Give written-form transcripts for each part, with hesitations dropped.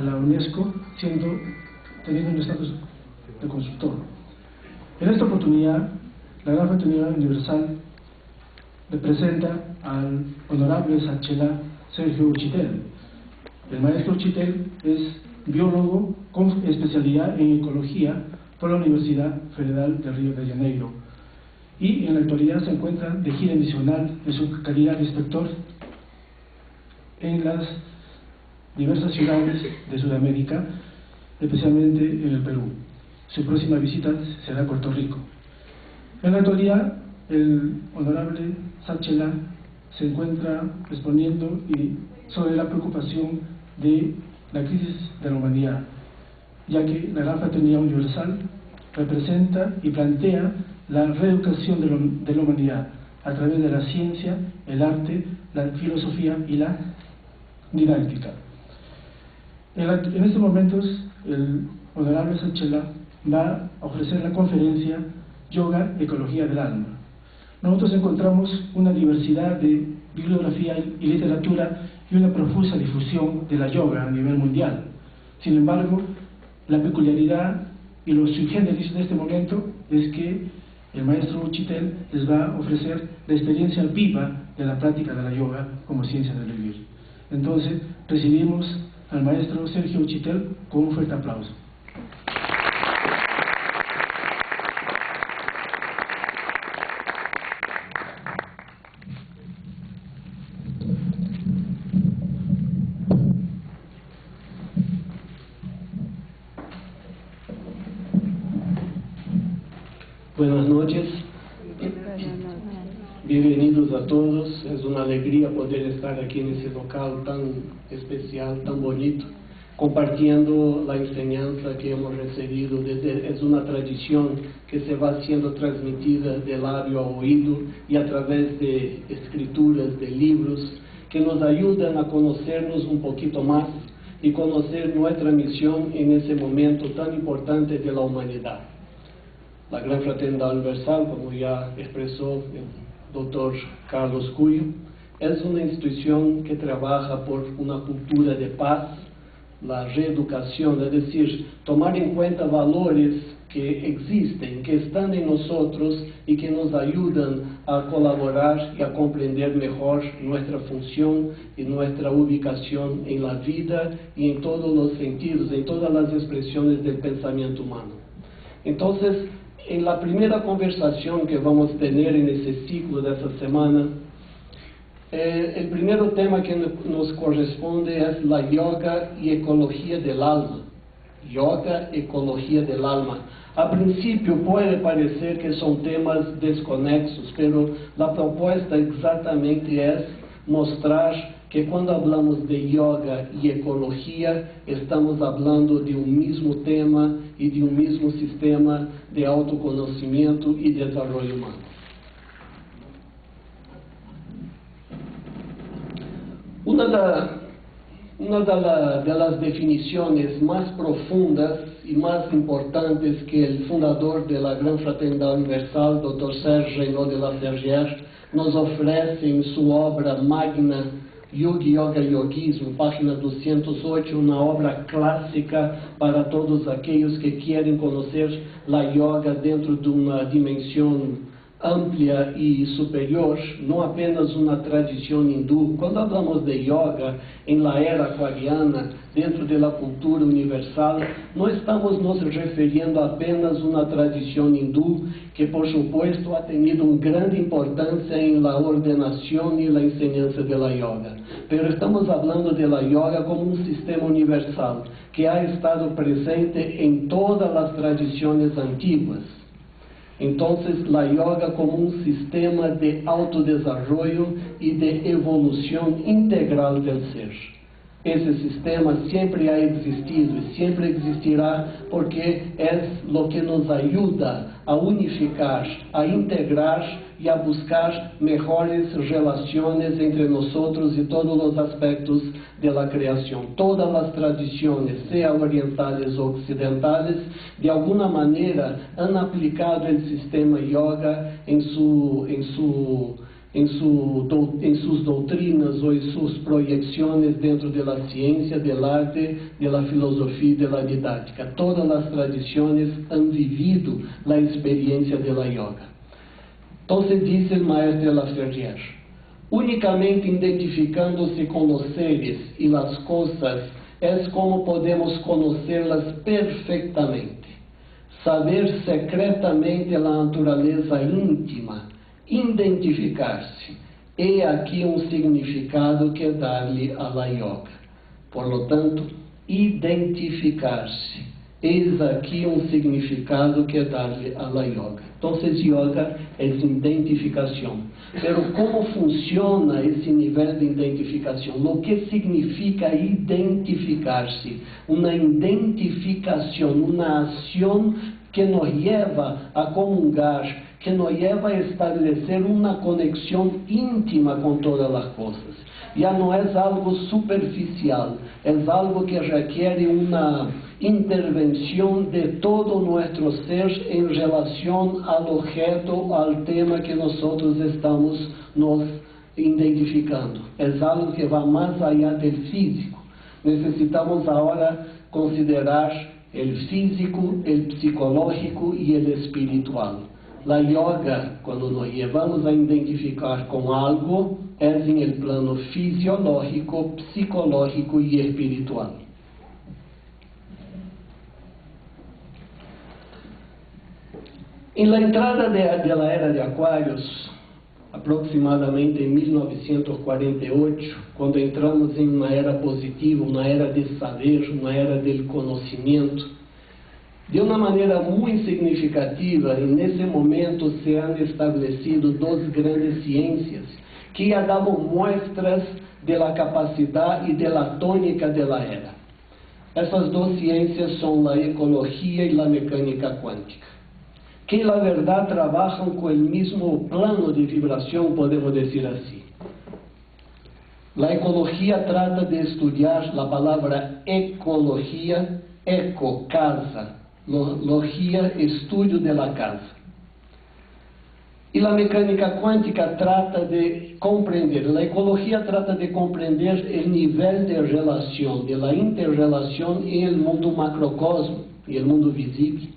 la UNESCO, teniendo un estatus de consultor. En esta oportunidad, la Gran Fraternidad Universal le presenta al honorable Sachelá Sergio Urchitel. El maestro Urchitel es biólogo con especialidad en ecología por la Universidad Federal de Río de Janeiro, y en la actualidad se encuentra de gira misional en su calidad de inspector en las diversas ciudades de Sudamérica, especialmente en el Perú. Su próxima visita será a Puerto Rico. En la actualidad, el honorable Sachelá se encuentra exponiendo sobre la preocupación de la crisis de la humanidad, ya que la Gran Fraternidad Universal representa y plantea la reeducación de la humanidad a través de la ciencia, el arte, la filosofía y la didáctica. En estos momentos, el honorable Sachelá va a ofrecer la conferencia Yoga, Ecología del Alma. Nosotros encontramos una diversidad de bibliografía y literatura y una profusa difusión de la yoga a nivel mundial. Sin embargo, la peculiaridad y lo sui generis de este momento es que el maestro Urchitel les va a ofrecer la experiencia viva de la práctica de la yoga como ciencia del vivir. Entonces, recibimos al maestro Sergio Urchitel con un fuerte aplauso. Buenas noches, bienvenidos a todos. Es una alegría poder estar aquí en ese local tan especial, tan bonito, compartiendo la enseñanza que hemos recibido. Es una tradición que se va siendo transmitida de labio a oído y a través de escrituras, de libros, que nos ayudan a conocernos un poquito más y conocer nuestra misión en ese momento tan importante de la humanidad. La Gran Fraternidad Universal, como ya expresó el doctor Carlos Cuyo, es una institución que trabaja por una cultura de paz, la reeducación, es decir, tomar en cuenta valores que existen, que están en nosotros y que nos ayudan a colaborar y a comprender mejor nuestra función y nuestra ubicación en la vida y en todos los sentidos, en todas las expresiones del pensamiento humano. Entonces, en la primera conversación que vamos a tener en ese ciclo de esta semana, el primer tema que nos corresponde es la yoga y ecología del alma. Yoga, ecología del alma. A principio puede parecer que son temas desconexos, pero la propuesta exactamente es mostrar que cuando hablamos de yoga y ecología, estamos hablando de un mismo tema y de un mismo sistema de autoconocimiento y desarrollo humano. Una de las definiciones más profundas y más importantes que el fundador de la Gran Fraternidad Universal, Dr. Serge Renaud de la Ferrière, nos ofrece en su obra magna Yuga Yoga Yogismo, página 208, una obra clásica para todos aquellos que quieren conocer la yoga dentro de una dimensión amplia y superior, no apenas una tradición hindú. Cuando hablamos de yoga en la era aquariana, dentro de la cultura universal, no estamos nos refiriendo apenas a una tradición hindú que por supuesto ha tenido una gran importancia en la ordenación y la enseñanza de la yoga, pero estamos hablando de la yoga como un sistema universal que ha estado presente en todas las tradiciones antiguas. Entonces, la yoga como un sistema de autodesarrollo y de evolución integral del ser. Ese sistema siempre ha existido y siempre existirá porque es lo que nos ayuda a unificar, a integrar y a buscar mejores relaciones entre nosotros y todos los aspectos de la creación. Todas las tradiciones, sean orientales o occidentales, de alguna manera han aplicado el sistema yoga en su en sus doutrinas o en sus proyecciones dentro de la ciencia, del arte, de la filosofía y de la didáctica. Todas las tradiciones han vivido la experiencia de la yoga. Entonces dice el maestro Laferrière, únicamente identificándose con los seres y las cosas es como podemos conocerlas perfectamente. Saber secretamente la naturaleza íntima, identificar-se. He aqui um significado que dar-lhe a la yoga. Por lo tanto, identificar-se. Eis aqui um significado que dar-lhe a la yoga. Então, yoga é identificação. Pero como funciona esse nível de identificação? O que significa identificar-se? Uma identificação, uma ação que nos leva a comungar, que nos lleva a establecer una conexión íntima con todas las cosas. Ya no es algo superficial, es algo que requiere una intervención de todo nuestro ser en relación al objeto, al tema que nosotros estamos nos identificando. Es algo que va más allá del físico. Necesitamos ahora considerar el físico, el psicológico y el espiritual. La yoga, quando nos llevamos a identificar com algo, é em el plano fisiológico, psicológico e espiritual. Em la entrada de la era de Aquários, aproximadamente em 1948, quando entramos em uma era positiva, uma era de saber, uma era del conhecimento, de uma maneira muito significativa, e nesse momento se han estabelecido duas grandes ciências que já davam mostras de la capacidade e de la tônica de la era. Essas duas ciências são a ecologia e a mecânica quântica, que na verdade trabalham com o mesmo plano de vibração, podemos dizer assim. A ecologia trata de estudar a palavra ecologia, eco, casa, logia, estudio de la casa. E a mecânica quântica trata de compreender, a ecologia trata de compreender o nível de relação, de la interrelação em el mundo macrocosmo e el mundo visível.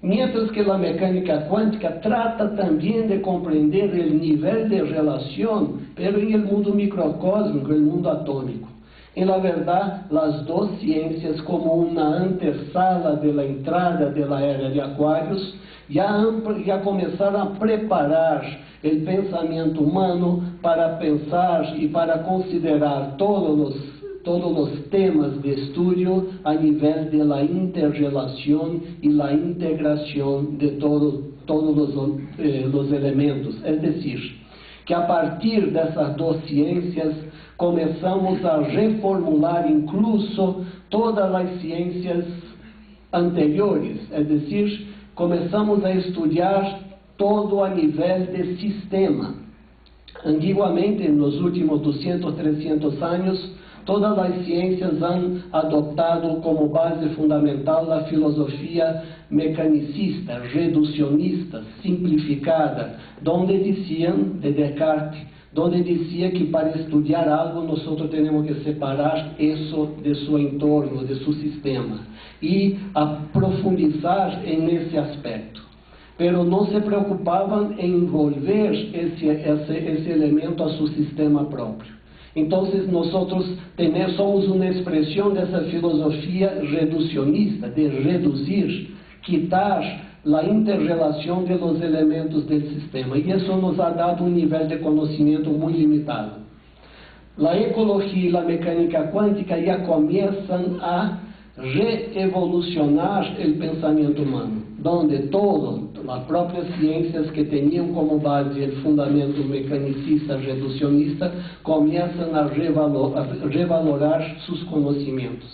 Mientras que a mecânica quântica trata também de compreender o nível de relação, pero em el mundo microcósmico, el mundo atômico. En la verdad, las dos ciencias, como una antesala de la entrada de la era de Aquarios, ya comenzaron a preparar el pensamiento humano para pensar y para considerar todos los temas de estudio a nivel de la interrelación y la integración de todos los elementos. Es decir, que a partir dessas duas ciências começamos a reformular incluso todas as ciências anteriores, é decir, começamos a estudar todo a nível de sistema. Antiguamente, nos últimos 200, 300 anos, todas as ciências han adoptado como base fundamental a filosofia mecanicista, reducionista, simplificada, donde diziam, de Descartes, donde dizia que para estudar algo nós temos que separar isso de seu entorno, de seu sistema, e aprofundizar nesse aspecto. Pero não se preocupavam em envolver esse elemento a seu sistema próprio. Então, nós somos uma expressão dessa filosofia reducionista, de reduzir, quitar a interrelação de los elementos do sistema. E isso nos ha dado um nível de conhecimento muito limitado. A ecologia e a mecânica quântica já começam a reevolucionar o pensamento humano, onde as próprias ciências que tinham como base o fundamento mecanicista, reducionista, começam a revalorar seus conhecimentos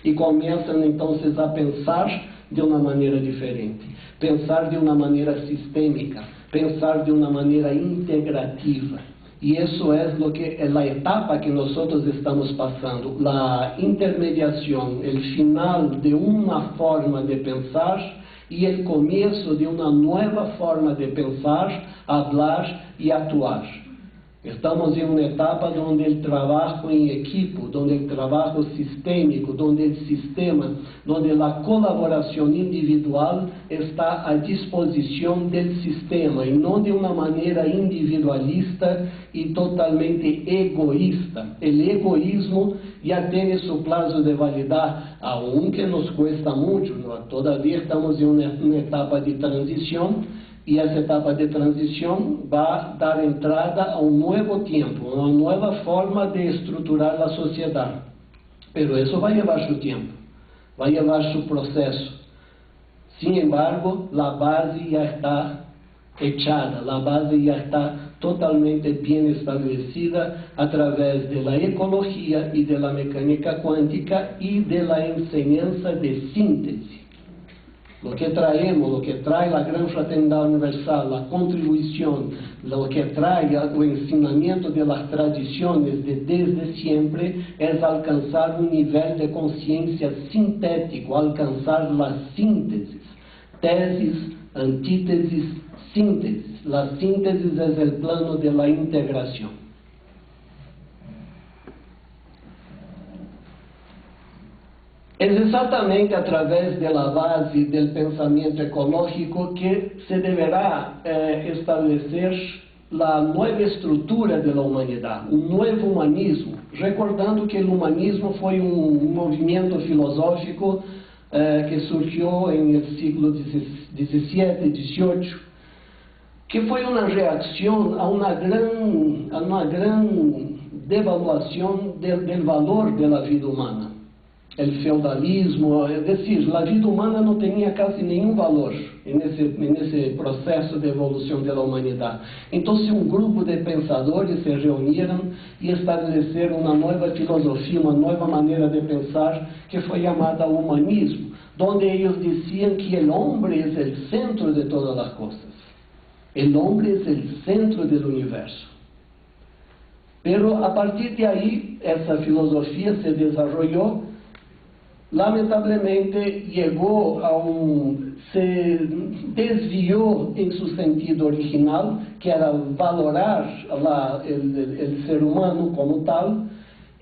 e começam então a pensar de uma maneira diferente, pensar de uma maneira sistêmica, pensar de uma maneira integrativa. E isso é a etapa que nós estamos passando, a intermediação, o final de uma forma de pensar e o começo de uma nova forma de pensar, falar e atuar. Estamos em uma etapa onde o trabalho em equipo, onde o trabalho sistêmico, onde o sistema, onde a colaboração individual está à disposição do sistema, e não de uma maneira individualista e totalmente egoísta. O egoísmo já tem seu prazo de validar, aunque nos cuesta muito, todavia estamos em uma etapa de transição, e essa etapa de transição vai dar entrada a um novo tempo, a uma nova forma de estruturar a sociedade. Pero isso vai levar seu tempo, vai levar seu processo. Sin embargo, a base já está echada, a base já está totalmente bem estabelecida através da ecologia e da mecânica quântica e da enseñanza de síntese. Lo que traemos, lo que trae la gran fraternidad universal, la contribución, lo que trae o ensinamiento de las tradiciones desde siempre, es alcanzar un nivel de conciencia sintético, alcanzar la síntesis, tesis, antítesis, síntesis. La síntesis es el plano de la integración. É exatamente através da base do pensamento ecológico que se deverá estabelecer a nova estrutura da humanidade, um novo humanismo, recordando que o humanismo foi um movimento filosófico que surgiu no século XVII, XVIII, que foi uma reação a uma grande devaluação do valor da vida humana. O feudalismo, é decir, a vida humana não tinha quase nenhum valor nesse processo de evolução da humanidade. Então, um grupo de pensadores se reuniram e estabeleceram uma nova filosofia, uma nova maneira de pensar, que foi chamada humanismo, onde eles diziam que o homem é o centro de todas as coisas. O homem é o centro do universo. Pero a partir de aí, essa filosofia se desenvolveu. Lamentablemente se desviou em seu sentido original, que era valorar o ser humano como tal,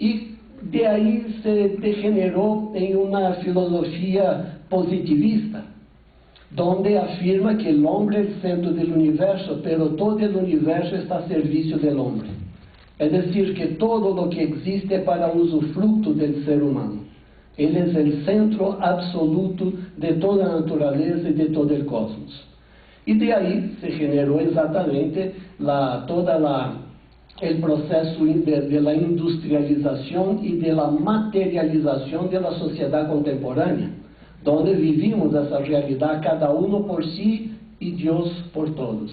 e de aí se degenerou em uma filosofia positivista, donde afirma que o homem é o centro do universo, pero todo o universo está a serviço do homem. É decir, que todo o que existe é para usufruto do ser humano. Ele é o centro absoluto de toda a natureza e de todo o cosmos. E de aí se generou exatamente todo o processo da industrialização e da materialização da sociedade contemporânea, onde vivimos essa realidade, cada um por si e Deus por todos.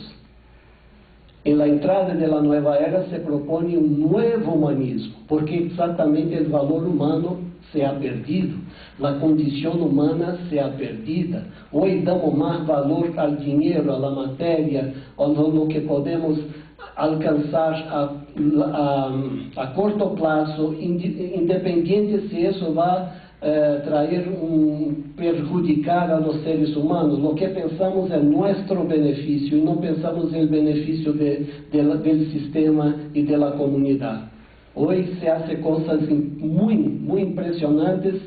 Em la entrada da nova era se propõe um novo humanismo, porque exatamente o valor humano se ha perdido, a condição humana se ha perdida. Hoje damos mais valor ao dinheiro, à matéria, ao que podemos alcançar a curto prazo, independente se isso vai perjudicar a los seres humanos. Lo que pensamos é nosso benefício e não pensamos no benefício do sistema e da comunidade. Hoje se fazem coisas muito impressionantes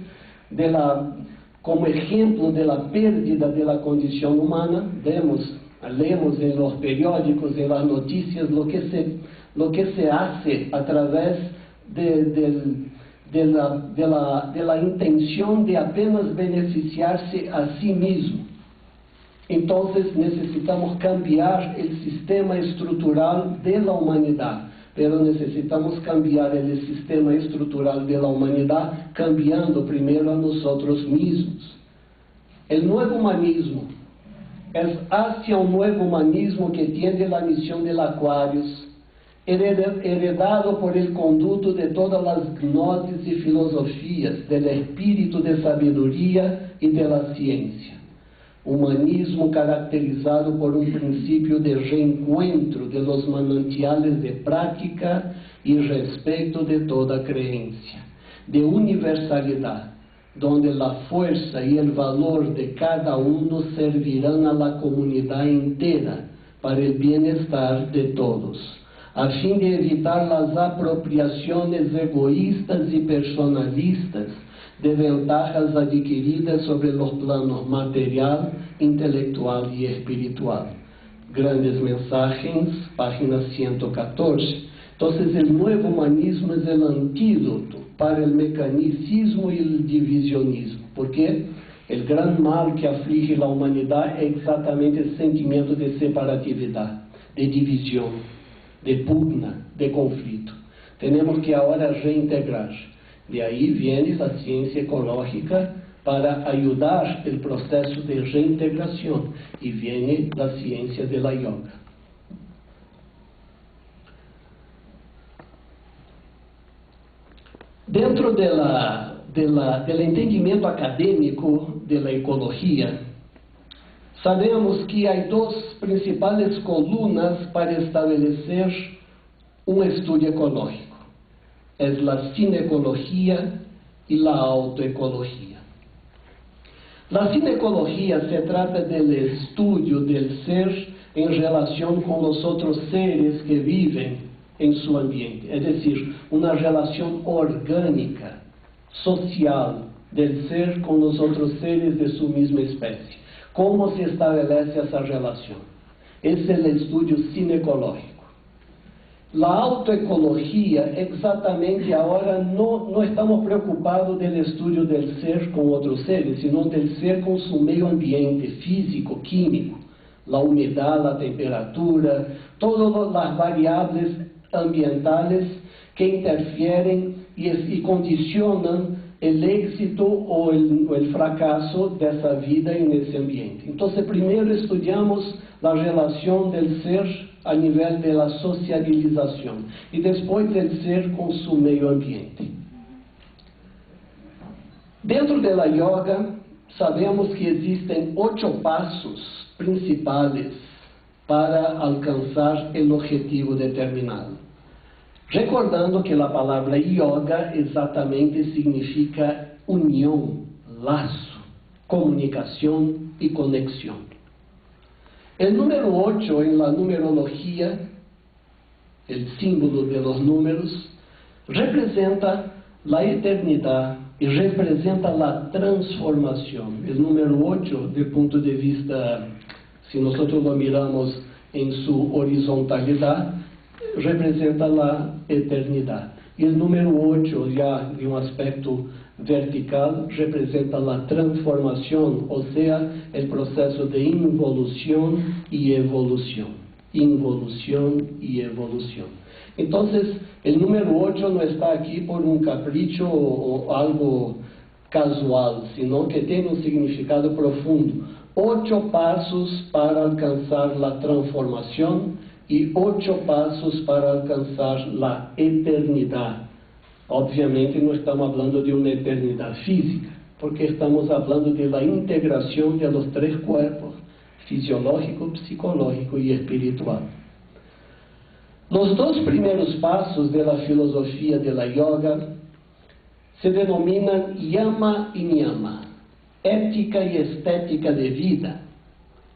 como exemplo da pérdida da condição humana. Lemos em los periódicos, em las noticias, lo que se hace através da intenção de apenas beneficiar-se a si mesmo. Então, necessitamos cambiar o sistema estrutural da humanidade. Pero necessitamos cambiar o sistema estrutural da humanidade, cambiando primeiro a nós mesmos. O novo humanismo é hacia um novo humanismo que tem a missão de Aquarius, heredado por el conduto de todas as gnosis e filosofias, do espírito de sabedoria e da ciência. Humanismo caracterizado por um princípio de reencontro de los manantiales de prática e respeito de toda crença, de universalidade, donde la fuerza y el valor de cada uno servirán a la comunidad entera para el bienestar de todos, a fin de evitar las apropiaciones egoístas y personalistas de ventajas adquiridas sobre los planos material, intelectual y espiritual. Grandes Mensajes, página 114. Entonces, el nuevo humanismo es el antídoto para el mecanicismo y el divisionismo, porque el gran mal que aflige la humanidad es exactamente el sentimiento de separatividad, de división, de pugna, de conflito. Tenemos que ahora reintegrar. De ahí viene la ciencia ecológica para ayudar el proceso de reintegración, y viene la ciencia de la yoga. Dentro del entendimiento acadêmico de la ecología, sabemos que hay dos principales columnas para establecer un estudio ecológico. Es la cinecología y la autoecología. La cinecología se trata del estudio del ser en relación con los otros seres que viven en su ambiente, es decir, una relación orgánica, social, del ser con los otros seres de su misma especie. ¿Cómo se establece esa relación? Es el estudio cinecológico. La autoecología, exactamente ahora, no estamos preocupados del estudio del ser con otros seres, sino del ser con su medio ambiente físico, químico, la humedad, la temperatura, todas las variables ambientales que interfieren y condicionan el éxito o el fracaso de esa vida en ese ambiente. Entonces, primero estudiamos la relación del ser a nivel de la sociabilización y después del ser con su medio ambiente. Dentro de la yoga, sabemos que existen 8 pasos principales para alcanzar el objetivo determinado. Recordando que la palabra yoga exatamente significa unión, lazo, comunicación y conexión. El número 8 en la numerología, el símbolo de los números, representa la eternidad y representa la transformación. El número 8, desde el punto de vista, si nosotros lo miramos en su horizontalidad, representa la eternidad. Y el número 8, ya de un aspecto vertical, representa la transformación, o sea, el proceso de involución y evolución. Involución y evolución. Entonces, el número 8 no está aquí por un capricho o algo casual, sino que tiene un significado profundo. 8 pasos para alcanzar la transformación y 8 pasos para alcanzar la eternidad. Obviamente no estamos hablando de una eternidad física, porque estamos hablando de la integración de los 3 cuerpos, fisiológico, psicológico y espiritual. Los 2 primeros pasos de la filosofía de la yoga se denominan yama y niyama, ética y estética de vida,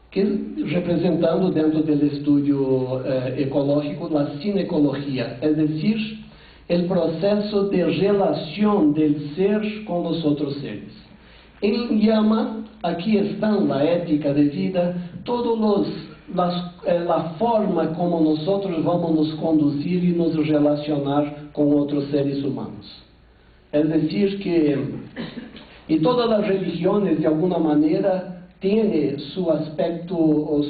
que representando dentro del estudio ecológico la cinecología, es decir, el proceso de relación del ser con los otros seres. En yama, aquí están la ética de vida, la forma como nosotros vamos nos conducir y nos relacionar con otros seres humanos. Es decir que, y todas las religiones de alguna manera tiene su aspecto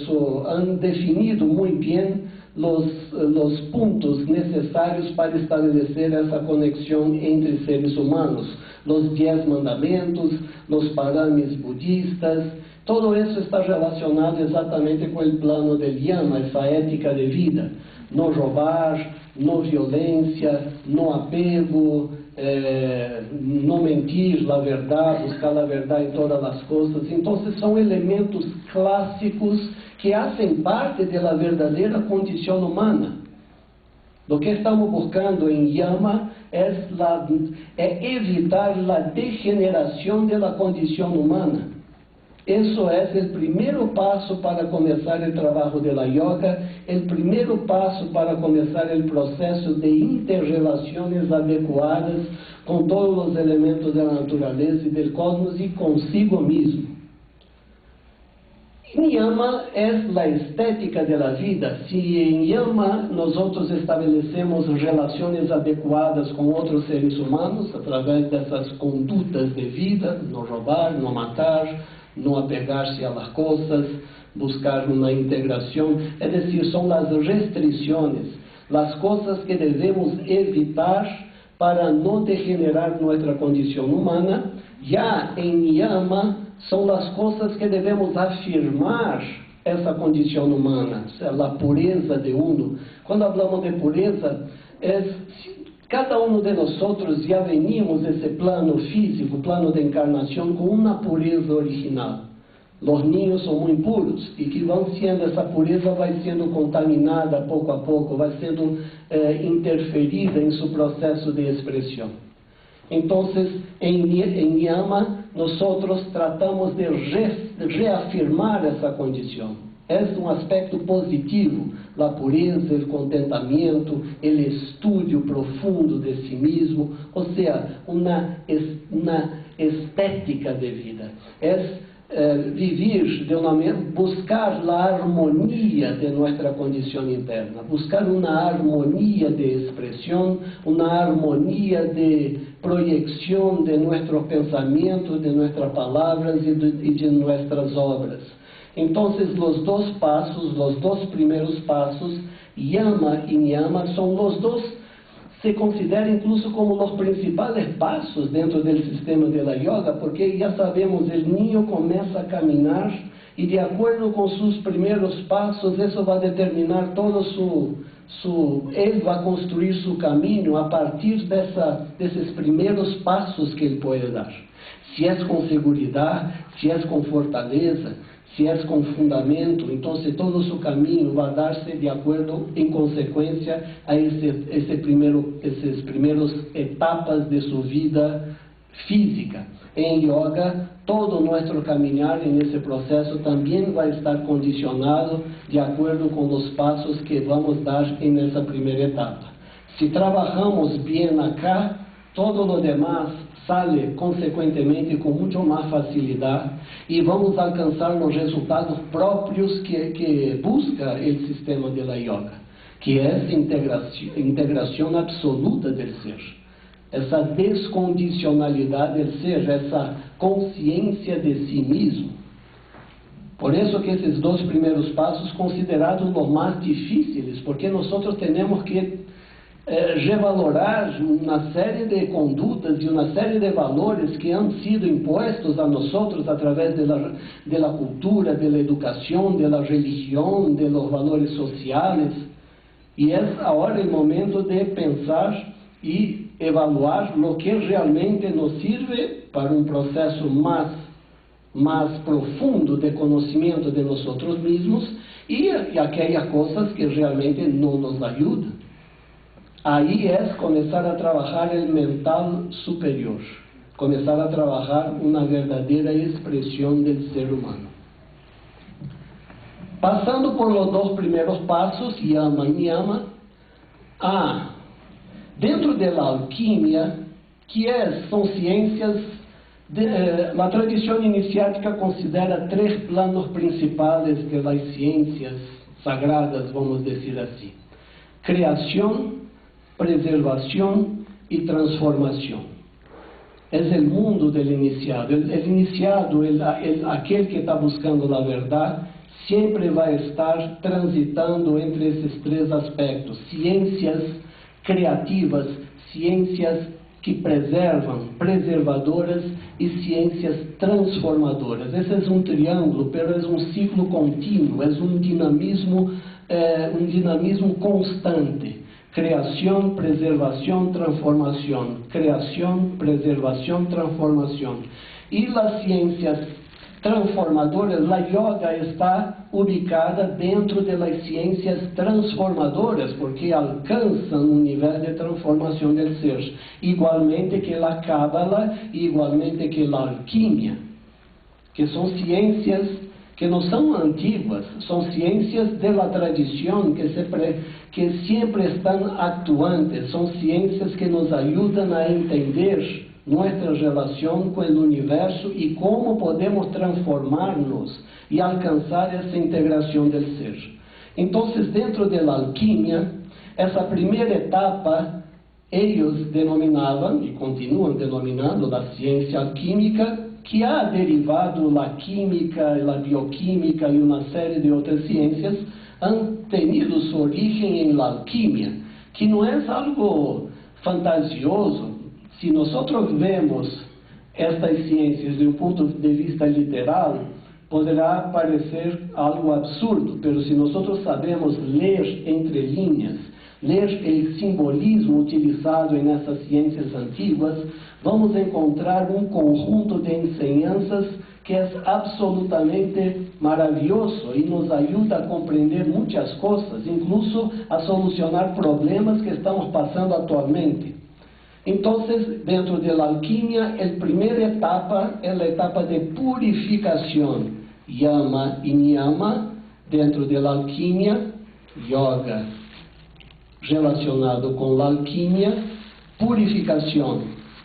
han definido muy bien los puntos necesarios para establecer esa conexión entre seres humanos. Los 10 mandamentos, los paramis budistas, todo eso está relacionado exactamente con el plano del yama, esa ética de vida. No robar, no violencia, no apego, no mentir, la verdad, buscar la verdad en todas las cosas. Entonces son elementos clásicos que hacen parte de la verdadera condición humana. Lo que estamos buscando en yama es evitar la degeneración de la condición humana. Eso es el primer paso para comenzar el trabajo de la yoga, el primer paso para comenzar el proceso de interrelaciones adecuadas con todos los elementos de la naturaleza y del cosmos y consigo mismo. Niyama es la estética de la vida. Si en Yama nosotros establecemos relaciones adecuadas con otros seres humanos a través de esas conductas de vida, no robar, no matar, no apegarse a las cosas, buscar una integración, es decir, son las restricciones, las cosas que debemos evitar para no degenerar nuestra condición humana. Ya en Niyama son las cosas que debemos afirmar esa condición humana, o sea, la pureza de uno. Cuando hablamos de pureza, cada uno de nosotros ya venimos de ese plano físico, plano de encarnación, con una pureza original. Los niños son muy puros y que van siendo, esa pureza va siendo contaminada poco a poco, va siendo interferida en su proceso de expresión. Entonces, en Niyama, nosotros tratamos de reafirmar esa condición. Es un aspecto positivo, la pureza, el contentamiento, el estudio profundo de sí mismo, o sea, una estética de vida. Es vivir de una manera, buscar la armonía de nuestra condición interna, buscar una armonía de expresión, una armonía de proyección de nuestros pensamientos, de nuestras palabras y de nuestras obras. Entonces los dos primeros pasos, Yama y Niyama, son los dos, se considera incluso como los principales pasos dentro del sistema de la yoga, porque ya sabemos, el niño comienza a caminar y de acuerdo con sus primeros pasos, eso va a determinar todo él va a construir su camino a partir de esos primeros pasos que él puede dar. Si es con seguridad, si es con fortaleza, si es con fundamento, entonces todo su camino va a darse de acuerdo, en consecuencia, a esas primeras etapas de su vida física. En yoga, todo nuestro caminar en ese proceso también va a estar condicionado de acuerdo con los pasos que vamos a dar en esa primera etapa. Si trabajamos bien acá, todo lo demás sale consecuentemente con mucho más facilidad y vamos a alcanzar los resultados propios que busca el sistema de la yoga, que es integración absoluta del ser, esa descondicionalidad del ser, esa conciencia de sí mismo. Por eso que esos dos primeros pasos considerados los más difíciles, porque nosotros tenemos que revalorar una serie de conductas y una serie de valores que han sido impuestos a nosotros a través de la cultura, de la educación, de la religión, de los valores sociales. Y es ahora el momento de pensar y evaluar lo que realmente nos sirve para un proceso más profundo de conocimiento de nosotros mismos y aquellas cosas que realmente no nos ayudan. Ahí es comenzar a trabajar el mental superior, comenzar a trabajar una verdadera expresión del ser humano. Pasando por los dos primeros pasos, Yama y Niyama, dentro de la alquimia, son ciencias, la tradición iniciática considera tres planos principales de las ciencias sagradas, vamos a decir así: creación, preservación y transformación. Es el mundo del iniciado. El iniciado, aquel que está buscando la verdad, siempre va a estar transitando entre esos tres aspectos: ciencias creativas, ciencias que preservan, preservadoras, y ciencias transformadoras. Ese es un triángulo, pero es un ciclo continuo, es un dinamismo constante. Creación, preservación, transformación. Creación, preservación, transformación. Y las ciencias transformadoras, a yoga está ubicada dentro das ciências transformadoras, porque alcançam um nível de transformação do ser, igualmente que a Cábala, igualmente que a alquimia, que são ciências que não são antigas, são ciências da tradição que sempre estão atuantes, são ciências que nos ajudam a entender nossa relação com o universo e como podemos transformar-nos e alcançar essa integração do ser. Então, dentro da alquimia, essa primeira etapa, eles denominavam, e continuam denominando, a ciência alquímica, que ha derivado a química, a bioquímica e uma série de outras ciências, han tenido sua origem em la alquimia, que não é algo fantasioso. Se nós vemos estas ciências de um ponto de vista literal, poderá parecer algo absurdo, mas se nós sabemos ler entre linhas, ler o simbolismo utilizado nessas ciências antigas, vamos encontrar um conjunto de enseñanças que é absolutamente maravilhoso e nos ajuda a compreender muitas coisas, incluso a solucionar problemas que estamos passando atualmente. Então, dentro da alquimia, a primeira etapa é a etapa de purificação, yama e niyama. Dentro da alquimia, yoga relacionado com a alquimia, purificação,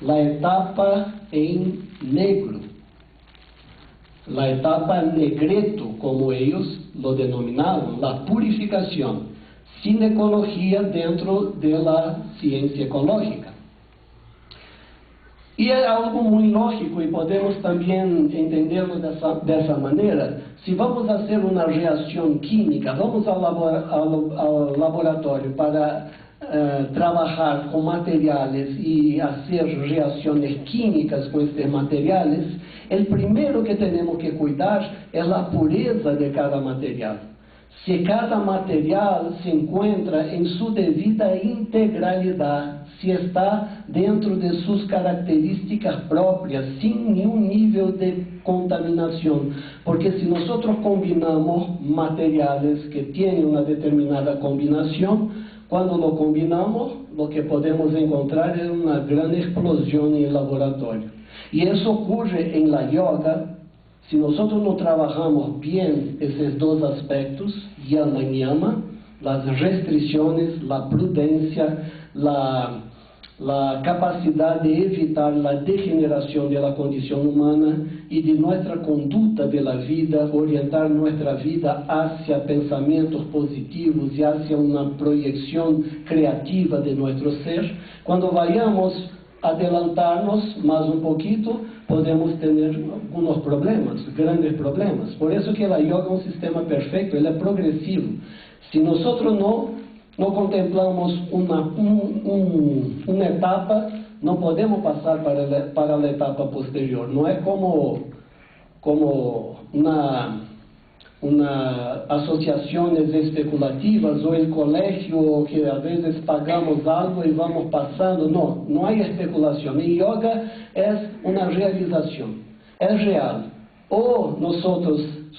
a etapa em negro, a etapa negreto, como eles lo denominavam, a purificação, ginecologia dentro da ciência ecológica. E é algo muito lógico e podemos também entendê-lo dessa maneira. Se vamos fazer uma reação química, vamos ao laboratório para trabalhar com materiais e fazer reações químicas com estes materiais, o primeiro que temos que cuidar é a pureza de cada material. Se cada material se encontra em sua devida integralidade, se está dentro de suas características próprias, sem nenhum nível de contaminação. Porque se nós combinamos materiais que têm uma determinada combinação, quando lo combinamos, o que podemos encontrar é uma grande explosão em laboratório. E isso ocorre em la yoga. Se nós não trabalhamos bem esses dois aspectos, yama e niyama, as restrições, a prudência, a capacidade de evitar a degeneração da condição humana e de nossa conduta da vida, orientar nossa vida hacia pensamentos positivos e hacia uma projeção criativa de nosso ser, quando vayamos adelantar-nos mais um pouquinho, podemos ter alguns problemas, grandes problemas. Por isso que a yoga é um sistema perfeito, ele é progressivo. Se nós não contemplamos uma etapa, não podemos passar para a etapa posterior. Não é como associações especulativas ou em colégio que às vezes pagamos algo e vamos passando. Não há especulação. Em yoga é uma realização, é real. Ou nós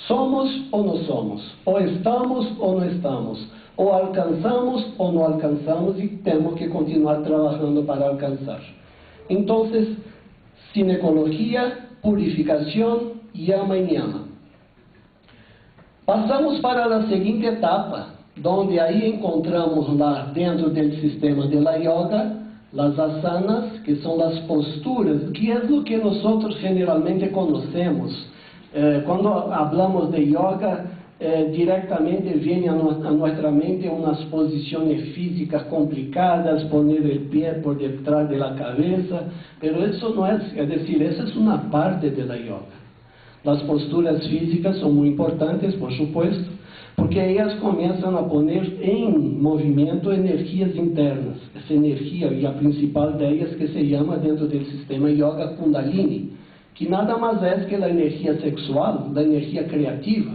somos ou não somos, ou estamos ou não estamos, ou alcançamos ou não alcançamos e temos que continuar trabalhando para alcançar. Então, ginecologia, purificação, yama e niyama. Passamos para a seguinte etapa, onde aí encontramos lá dentro do sistema de la yoga, as asanas, que são as posturas, que é o que nós generalmente conhecemos. Quando falamos de yoga, diretamente vem a nossa mente umas posições físicas complicadas, poner o pé por detrás da cabeça, mas isso não é, decir, essa é uma parte da yoga. As posturas físicas são muito importantes, por supuesto, porque elas começam a poner em movimento energias internas. Essa energia, e a principal delas, que se chama dentro do sistema yoga Kundalini, que nada mais é que a energia sexual, a energia criativa,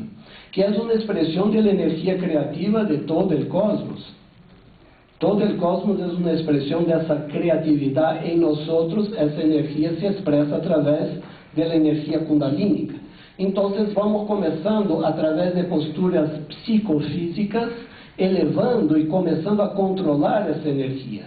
que é uma expressão da energia criativa de todo o cosmos. Todo o cosmos é uma expressão dessa criatividade em nós. Essa energia se expressa através da energia kundalínica. Entonces vamos começando através de posturas psicofísicas, elevando e começando a controlar essa energia.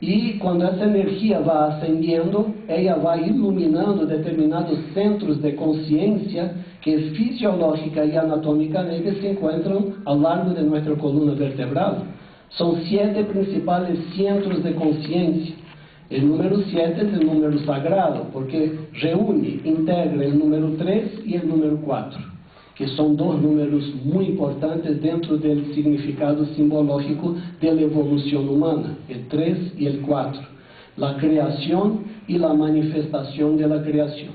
E quando essa energia vai ascendendo, ela vai iluminando determinados centros de consciência que fisiológica e anatomicamente se encontram ao largo de nossa coluna vertebral. São 7 principais centros de consciência. O número 7 é o número sagrado, porque reúne, integra o número 3 e o número 4, que são 2 números muito importantes dentro do significado simbológico da evolução humana, o 3 e o 4, a criação e a manifestação da criação.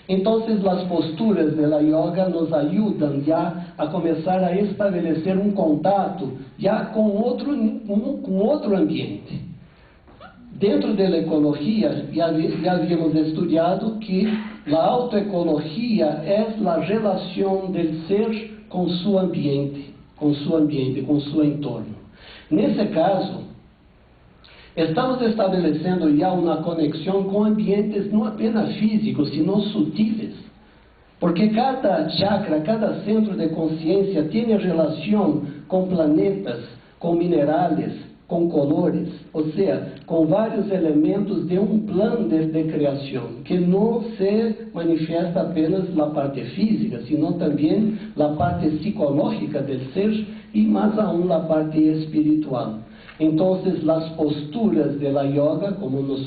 Então, as posturas da yoga nos ajudam já a começar a estabelecer um contato já com outro ambiente. Dentro da ecologia, já havíamos estudado que a autoecologia é a relação do ser com seu ambiente, com seu entorno. Nesse caso, estamos estabelecendo já uma conexão com ambientes não apenas físicos, sino sutis. Porque cada chakra, cada centro de consciência tem relação com planetas, com minerais, com colores, ou seja, com vários elementos de um plano de criação, que não se manifesta apenas na parte física, sino também na parte psicológica do ser e mais aún na parte espiritual. Então, as posturas da yoga, como nós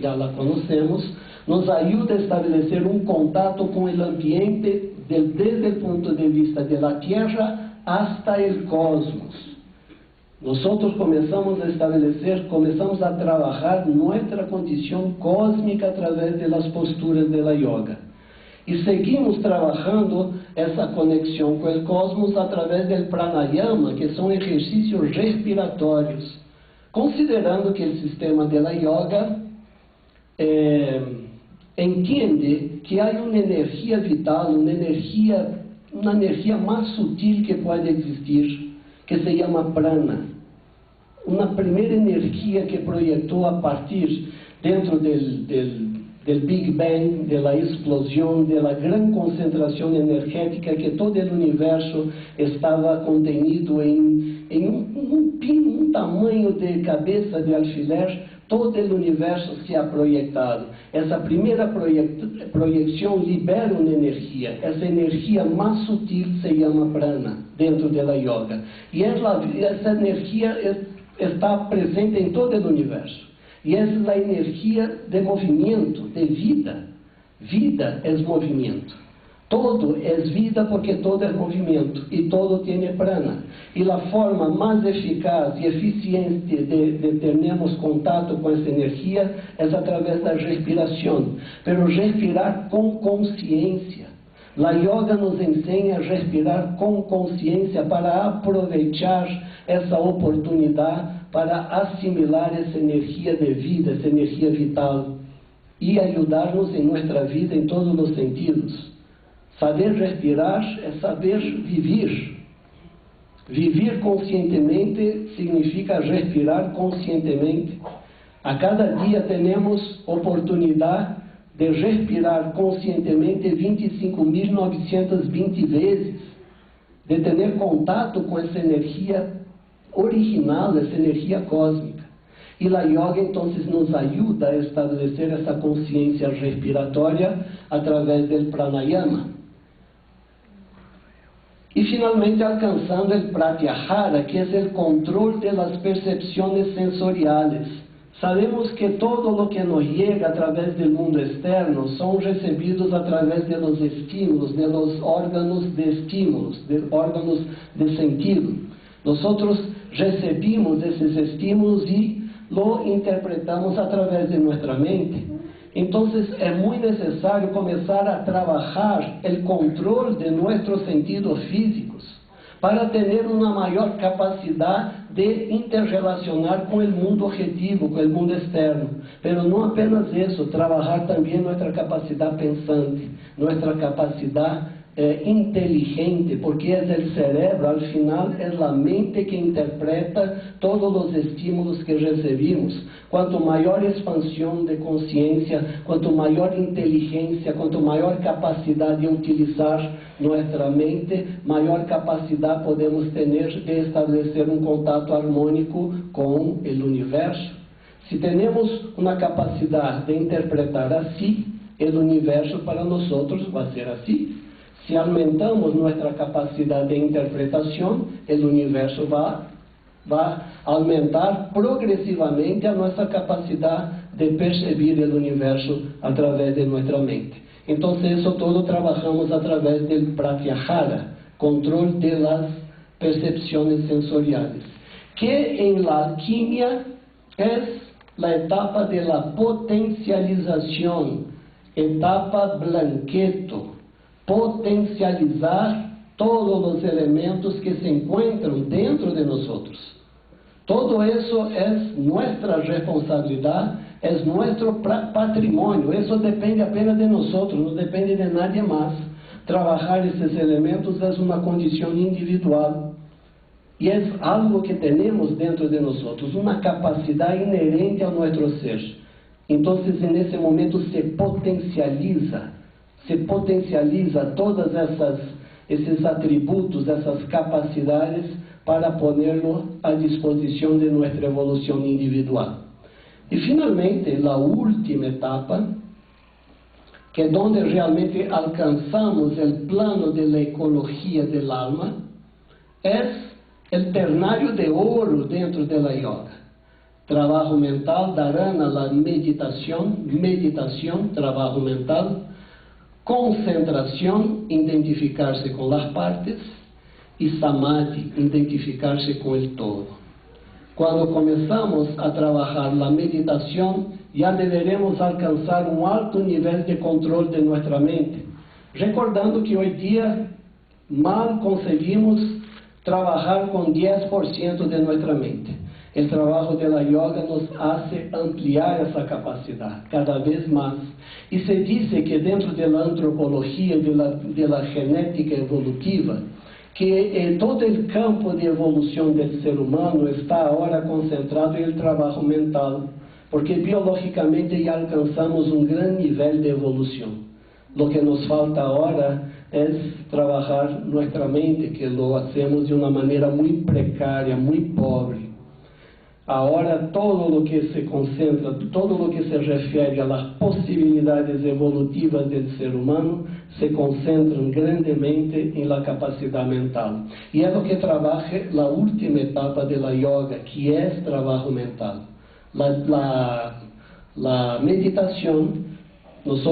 já la conhecemos, nos ajudam a estabelecer um contato com o ambiente desde o ponto de vista da Terra hasta o cosmos. Nós começamos a trabalhar nossa condição cósmica através das posturas da yoga. E seguimos trabalhando essa conexão com o cosmos através do pranayama, que são exercícios respiratórios, considerando que o sistema da yoga entende que há uma energia vital, uma energia mais sutil que pode existir, que se chama prana. Uma primeira energia que projetou a partir dentro do Big Bang, da explosão, da grande concentração energética que todo o universo estava contenido em um tamanho de cabeça de alfiler, todo o universo se ha projetado. Essa primeira projeção libera uma energia. Essa energia mais sutil se chama prana, dentro da yoga. E essa energia está presente em todo o universo. E essa é a energia de movimento, de vida. Vida é movimento. Todo é vida porque todo é movimento e todo tem prana. E a forma mais eficaz e eficiente de termos contato com essa energia é através da respiração. Pero respirar com consciência. A yoga nos ensina a respirar com consciência para aproveitar essa oportunidade para assimilar essa energia de vida, essa energia vital e ajudar-nos em nossa vida em todos os sentidos. Saber respirar é saber viver. Viver conscientemente significa respirar conscientemente. A cada dia temos oportunidade de respirar conscientemente 25.920 vezes, de ter contato com essa energia original, essa energia cósmica. E a yoga, então, nos ajuda a estabelecer essa consciência respiratória através do pranayama. E, finalmente, alcançando o pratyahara, que é o controle das percepções sensoriais. Sabemos que todo o que nos chega através do mundo externo são recebidos através dos estímulos, dos órgãos de estímulos, de órgãos de sentido. Nós recebemos esses estímulos e lo interpretamos através de nossa mente. Então, é muito necessário começar a trabalhar o controle de nossos sentidos físicos para ter uma maior capacidade de interrelacionar com o mundo objetivo, com o mundo externo. Mas não apenas isso, trabalhar também nossa capacidade pensante, nossa capacidade inteligente, porque es el cerebro, al final es la mente que interpreta todos los estímulos que recibimos. Cuanto mayor expansión de conciencia, cuanto mayor inteligencia, cuanto mayor capacidad de utilizar nuestra mente, mayor capacidad podemos tener de establecer un contacto armónico con el universo. Si tenemos una capacidad de interpretar así, el universo para nosotros va a ser así. Si aumentamos nuestra capacidad de interpretación, el universo va a aumentar progresivamente a nuestra capacidad de percibir el universo a través de nuestra mente. Entonces, eso todo trabajamos a través del pratyahara, control de las percepciones sensoriales, que en la alquimia es la etapa de la potencialización, etapa blanqueto, potencializar todos los elementos que se encuentran dentro de nosotros. Todo eso es nuestra responsabilidad, es nuestro patrimonio. Eso depende apenas de nosotros, no depende de nadie más. Trabajar esses elementos es una condición individual y es algo que tenemos dentro de nosotros, una capacidad inherente a nuestro ser. Entonces, en ese momento se potencializa todas esses atributos, essas capacidades para ponerlo à disposição de nossa evolução individual. E finalmente, a última etapa, que é onde realmente alcançamos o plano de la ecologia del alma, é o ternário de ouro dentro de la yoga. Trabalho mental, dharana, la meditação, trabalho mental, concentração, identificar-se com as partes, e samadhi, identificar-se com o todo. Quando começamos a trabalhar a meditação, já deveremos alcançar um alto nível de controle de nossa mente, recordando que hoje dia mal conseguimos trabalhar com 10% de nossa mente. O trabalho de la yoga nos hace ampliar essa capacidade cada vez mais. E se diz que dentro da antropologia, da genética evolutiva, que todo o campo de evolução do ser humano está agora concentrado em trabalho mental, porque biologicamente já alcançamos um grande nível de evolução. Lo que nos falta agora é trabalhar nossa mente, que lo hacemos de uma maneira muito precária, muito pobre. Agora, todo o que se concentra, todo o que se refere às possibilidades evolutivas do ser humano, se concentram grandemente em la capacidade mental. E é o que trabalha a última etapa de la yoga, que é trabalho mental. La meditação, nós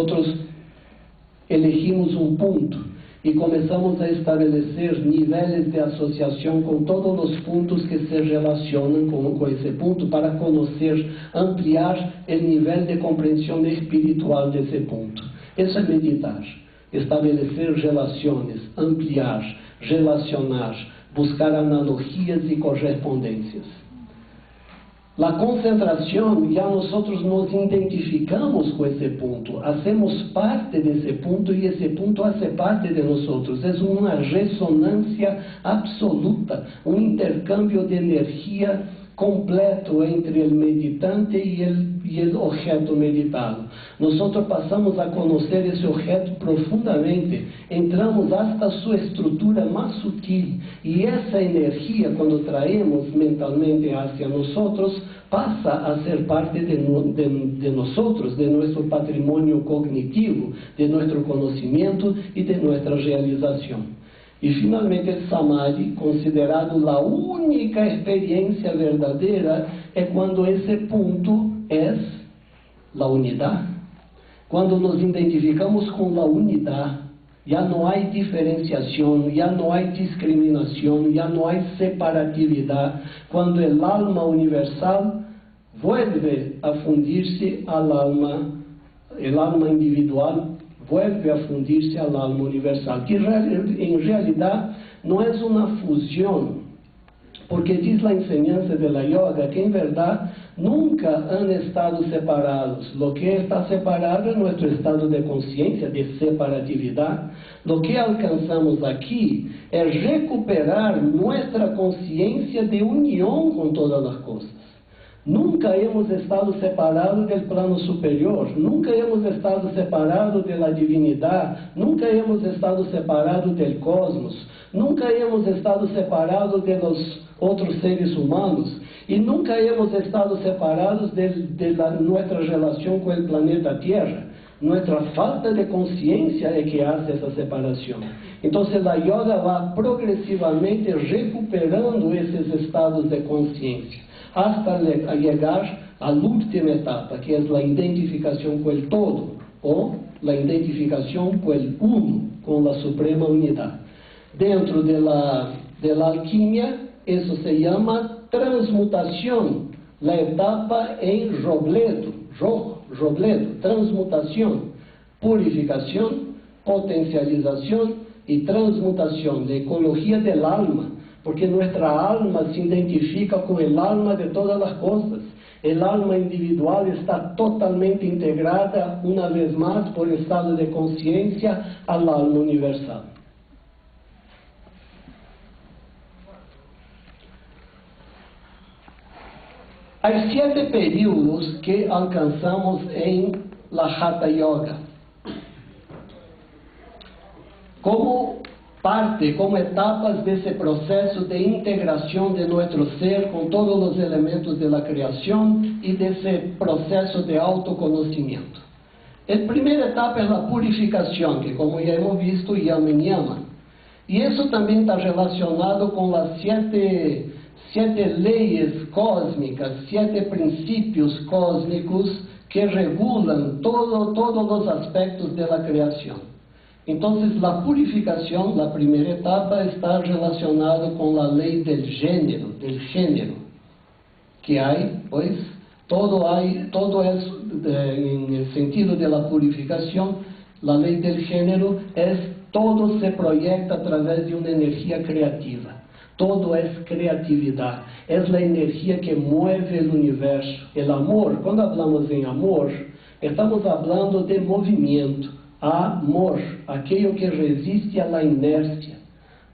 elegimos um ponto e começamos a estabelecer níveis de associação com todos os pontos que se relacionam com esse ponto, para conhecer, ampliar o nível de compreensão espiritual desse ponto. Isso é meditar, estabelecer relações, ampliar, relacionar, buscar analogias e correspondências. La concentração, já nós nos identificamos com esse ponto, hacemos parte desse ponto e esse ponto faz parte de nós. É uma ressonância absoluta, um intercâmbio de energia completo entre o meditante e o objeto meditado. Nós passamos a conhecer esse objeto profundamente, entramos hasta sua estrutura mais sutil, e essa energia, quando traemos mentalmente hacia nós, passa a ser parte de nós, de nosso patrimônio cognitivo, de nosso conhecimento e de nossa realização. E finalmente el samadhi, considerado a única experiência verdadeira, é quando esse ponto é a unidade. Quando nos identificamos com a unidade, já não há diferenciação, já não há discriminação, já não há separatividade. Quando o alma universal vuelve a fundir-se al alma, o alma individual vuelve a fundir-se al alma universal, que em realidade não é uma fusão, porque diz a enseñança de la yoga que em verdade nunca han estado separados. Lo que está separado es nuestro estado de conciencia, de separatividad. Lo que alcanzamos aquí es recuperar nuestra conciencia de unión con todas las cosas. Nunca hemos estado separados del plano superior, nunca hemos estado separados de la divinidad, nunca hemos estado separados del cosmos, nunca hemos estado separados de los otros seres humanos y nunca hemos estado separados de nuestra relación con el planeta Tierra. Nuestra falta de conciencia es que hace esa separación. Entonces la yoga va progresivamente recuperando esos estados de conciencia, hasta llegar a la última etapa, que es la identificación con el todo, o la identificación con el uno, con la suprema unidad. Dentro de la alquimia, eso se llama transmutación, la etapa en robledo, transmutación, purificación, potencialización y transmutación, la ecología del alma, porque nuestra alma se identifica con el alma de todas las cosas. El alma individual está totalmente integrada, una vez más, por estado de conciencia al alma universal. Hay 7 períodos que alcanzamos en la Hatha Yoga. Como etapas de ese proceso de integración de nuestro ser con todos los elementos de la creación y de ese proceso de autoconocimiento. La primera etapa es la purificación, que como ya hemos visto, Yama y Niyama. Y eso también está relacionado con las 7 leyes cósmicas, 7 principios cósmicos que regulan todos los aspectos de la creación. Entonces, la purificación, la primera etapa, está relacionada con la ley del género, que hay, pues, todo es, en el sentido de la purificación, la ley del género es, todo se proyecta a través de una energía creativa. Todo es creatividad, es la energía que mueve el universo. El amor, cuando hablamos en amor, estamos hablando de movimiento. Amor, aquello que resiste a la inercia.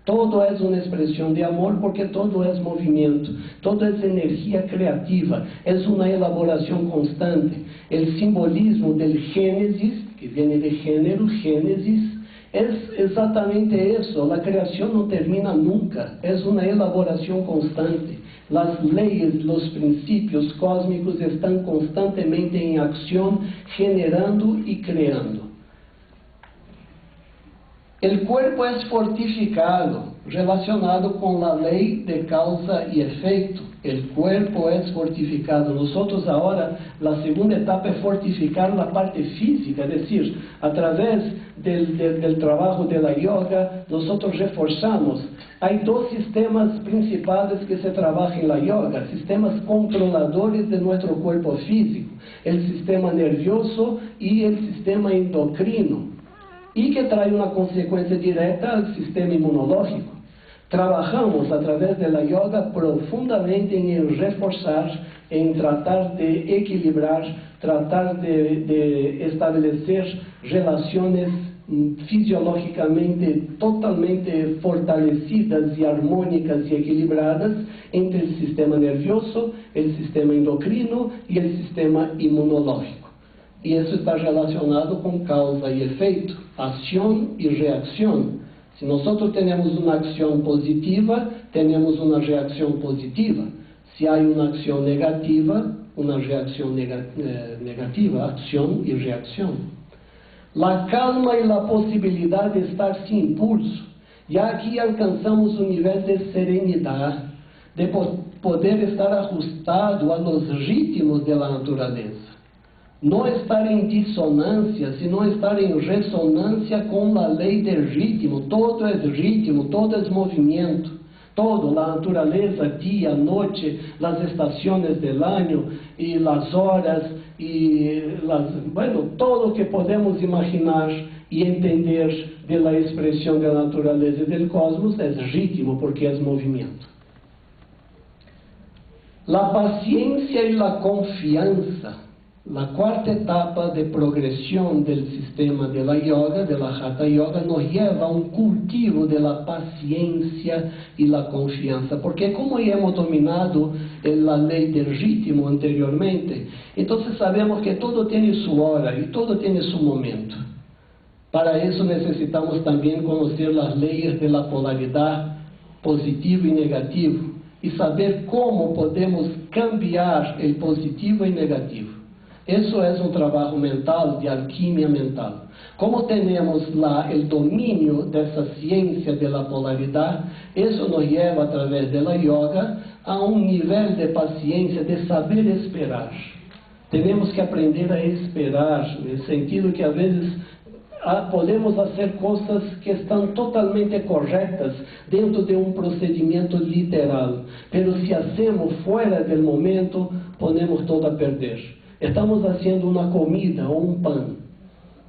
Todo es una expresión de amor porque todo es movimiento, todo es energía creativa, es una elaboración constante. El simbolismo del Génesis, que viene de género, Génesis, es exactamente eso. La creación no termina nunca, es una elaboración constante. Las leyes, los principios cósmicos están constantemente en acción, generando y creando. El cuerpo es fortificado, relacionado con la ley de causa y efecto. El cuerpo es fortificado. Nosotros ahora, la segunda etapa es fortificar la parte física, es decir, a través del trabajo de la yoga, nosotros reforzamos. Hay 2 sistemas principales que se trabajan en la yoga, sistemas controladores de nuestro cuerpo físico, el sistema nervioso y el sistema endocrino, y que trae una consecuencia directa al sistema inmunológico. Trabajamos a través de la yoga profundamente en reforzar, en tratar de equilibrar, tratar de establecer relaciones fisiológicamente totalmente fortalecidas y armónicas y equilibradas entre el sistema nervioso, el sistema endocrino y el sistema inmunológico. Y eso está relacionado con causa y efecto, acción y reacción. Si nosotros tenemos una acción positiva, tenemos una reacción positiva. Si hay una acción negativa, una reacción negativa, acción y reacción. La calma y la posibilidad de estar sin impulso. Ya aquí alcanzamos un nivel de serenidad, de poder estar ajustado a los ritmos de la naturaleza. No estar en disonancia, sino estar en resonancia con la ley del ritmo. Todo es movimiento. Todo, la naturaleza, día, noche, las estaciones del año y las horas y todo lo que podemos imaginar y entender de la expresión de la naturaleza y del cosmos es ritmo porque es movimiento. La paciencia y la confianza, la cuarta etapa de progresión del sistema de la yoga, de la Hatha Yoga, nos lleva a un cultivo de la paciencia y la confianza. Porque como ya hemos dominado la ley del ritmo anteriormente, entonces sabemos que todo tiene su hora y todo tiene su momento. Para eso necesitamos también conocer las leyes de la polaridad positivo y negativo y saber cómo podemos cambiar el positivo y negativo. Eso es un trabajo mental, de alquimia mental. Como tenemos el dominio de esa ciencia de la polaridad, eso nos lleva a través de la yoga a un nivel de paciencia, de saber esperar. Tenemos que aprender a esperar, en el sentido que a veces podemos hacer cosas que están totalmente correctas dentro de un procedimiento literal, pero si hacemos fuera del momento, ponemos todo a perder. Estamos haciendo una comida o un pan.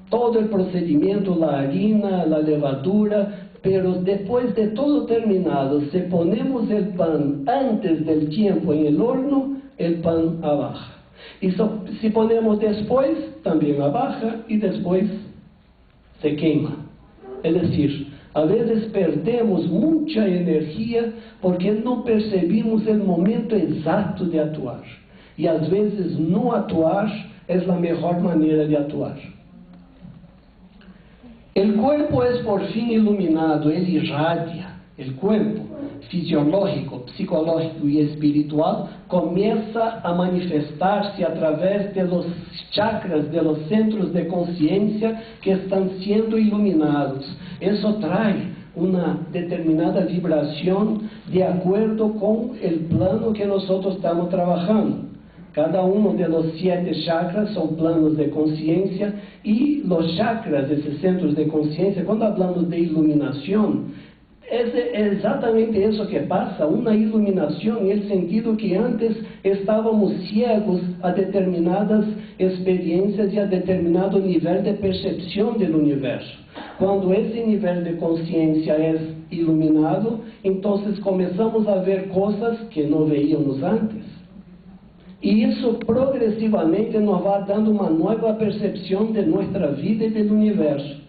Todo el procedimiento, la harina, la levadura, pero después de todo terminado, si ponemos el pan antes del tiempo en el horno, el pan abaja. Y si ponemos después, también abaja y después se quema. Es decir, a veces perdemos mucha energía porque no percibimos el momento exacto de actuar. Y às vezes no actuar es la mejor manera de actuar. El cuerpo es por fin iluminado, él irradia. El cuerpo fisiológico, psicológico y espiritual comienza a manifestarse a través de los chakras, de los centros de conciencia que están siendo iluminados. Eso trae una determinada vibración de acuerdo con el plano que nosotros estamos trabajando. Cada uno de los 7 chakras son planos de conciencia y los chakras, esos centros de conciencia, cuando hablamos de iluminación, es exactamente eso que pasa, una iluminación en el sentido que antes estábamos ciegos a determinadas experiencias y a determinado nivel de percepción del universo. Cuando ese nivel de conciencia es iluminado, entonces comenzamos a ver cosas que no veíamos antes. Y eso progresivamente nos va dando una nueva percepción de nuestra vida y del universo.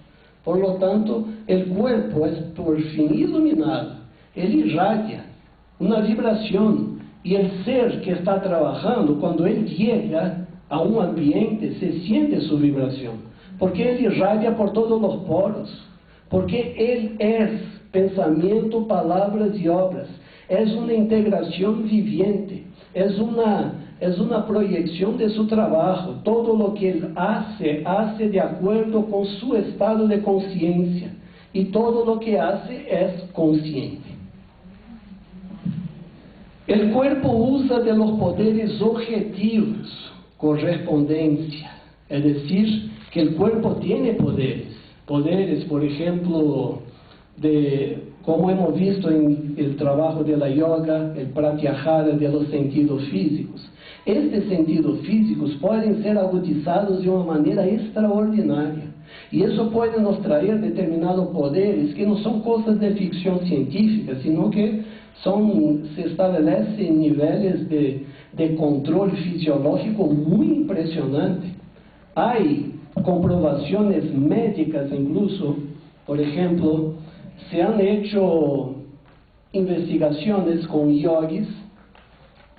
Por lo tanto, el cuerpo es por fin iluminado, él irradia una vibración. Y el ser que está trabajando, cuando él llega a un ambiente, se siente su vibración. Porque él irradia por todos los poros. Porque él es pensamiento, palabras y obras. Es una integración viviente. Es una proyección de su trabajo. Todo lo que él hace de acuerdo con su estado de conciencia. Y todo lo que hace es consciente. El cuerpo usa de los poderes objetivos, correspondencia. Es decir, que el cuerpo tiene poderes. Poderes, por ejemplo, como hemos visto en el trabajo de la yoga, el pratyahara de los sentidos físicos. Estos sentidos físicos pueden ser agudizados de una manera extraordinaria. Y eso puede nos traer determinados poderes que no son cosas de ficción científica, sino que se establecen niveles de control fisiológico muy impresionantes. Hay comprobaciones médicas incluso, por ejemplo, se han hecho investigaciones con yogis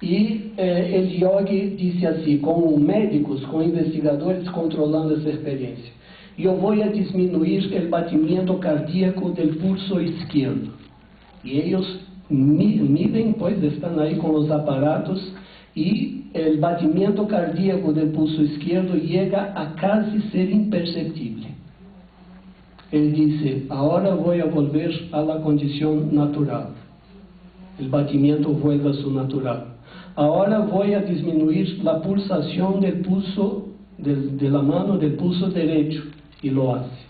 y el yogi dice así, con médicos, con investigadores controlando esa experiencia: yo voy a disminuir el batimiento cardíaco del pulso izquierdo. Y ellos miden, pues están ahí con los aparatos, y el batimiento cardíaco del pulso izquierdo llega a casi ser imperceptible. Él dice: ahora voy a volver a la condición natural. El batimiento vuelve a su natural. Ahora voy a disminuir la pulsación del pulso de la mano, del pulso derecho, y lo hace.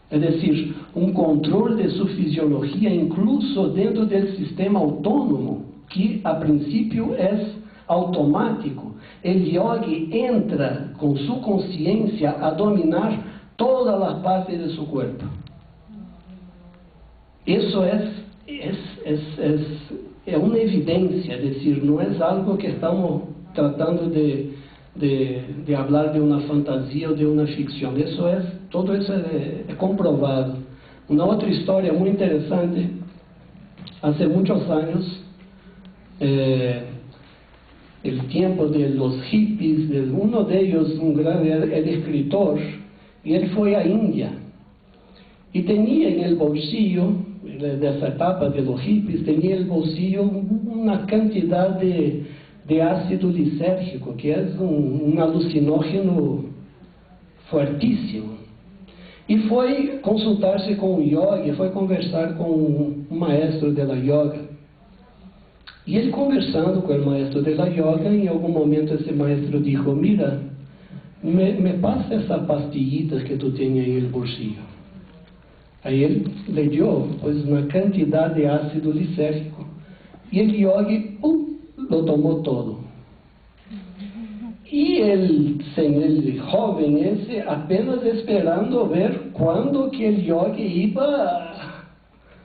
Es decir, un control de su fisiología incluso dentro del sistema autónomo, que a principio es automático. El yogi entra con su conciencia a dominar todas las partes de su cuerpo. Eso es é uma evidência, es decir, não é algo que estamos tratando de hablar de uma fantasia ou de uma ficção. Todo isso é comprovado. Uma outra história muito interessante, há muitos anos, el tiempo de los hippies, uno de ellos, un gran el escritor, y él fue a India y tenía en el bolsillo, de esa etapa de los hippies, tenía en el bolsillo una cantidad de ácido lisérgico, que es un alucinógeno fuertísimo. Y fue consultarse con un yogi, fue conversar con un maestro de la yoga. E ele conversando com o maestro de la yoga, em algum momento esse maestro dijo: mira, me passa essa pastillita que tu tens aí no bolsillo. Aí ele le dio pues uma quantidade de ácido lisérgico e o yogi lo tomou todo. E el joven esse apenas esperando ver quando que o yogi iba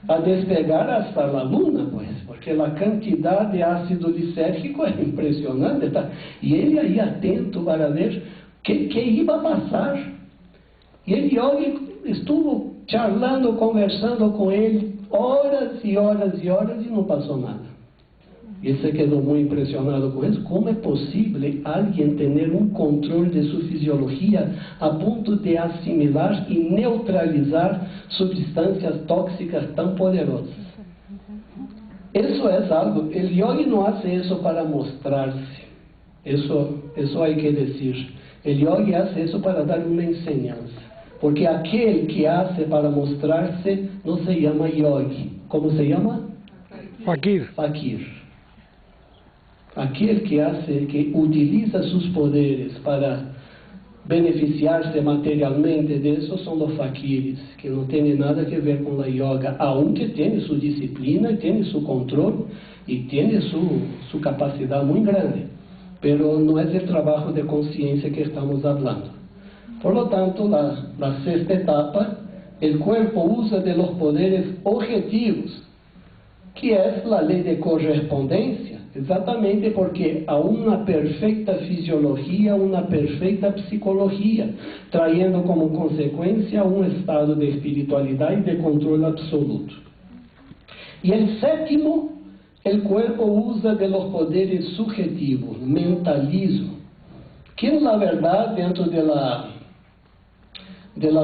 a despegar hasta a luna, pues, porque a quantidade de ácido lisérgico é impressionante, tá? E ele aí atento para ver que iba a passar. E o yogi estuvo charlando, conversando com ele horas e horas e horas e não passou nada. E ele se quedou muito impressionado com isso. Como é possível alguém ter um controle de sua fisiologia a ponto de assimilar e neutralizar substâncias tóxicas tão poderosas? Isso é algo, o yogi não faz isso para mostrar-se. Isso há que dizer. O yogi faz isso para dar uma enseñança. Porque aquele que hace para mostrar-se não se chama yogi. Como se chama? Fakir. Fakir. Aquele que utiliza seus poderes para beneficiar-se materialmente disso são os faquires, que não têm nada a ver com a yoga, aunque tem sua disciplina, tem seu controle e tem sua capacidade muito grande, mas não é o trabalho de consciência que estamos falando. Por lo tanto, a sexta etapa, o corpo usa de los poderes objetivos, que é a lei de correspondência, exatamente porque há uma perfeita fisiologia, uma perfeita psicologia, trayendo como consequência um estado de espiritualidade e de controle absoluto. E o sétimo, o corpo usa de los poderes subjetivos, mentalismo, que na verdade dentro de la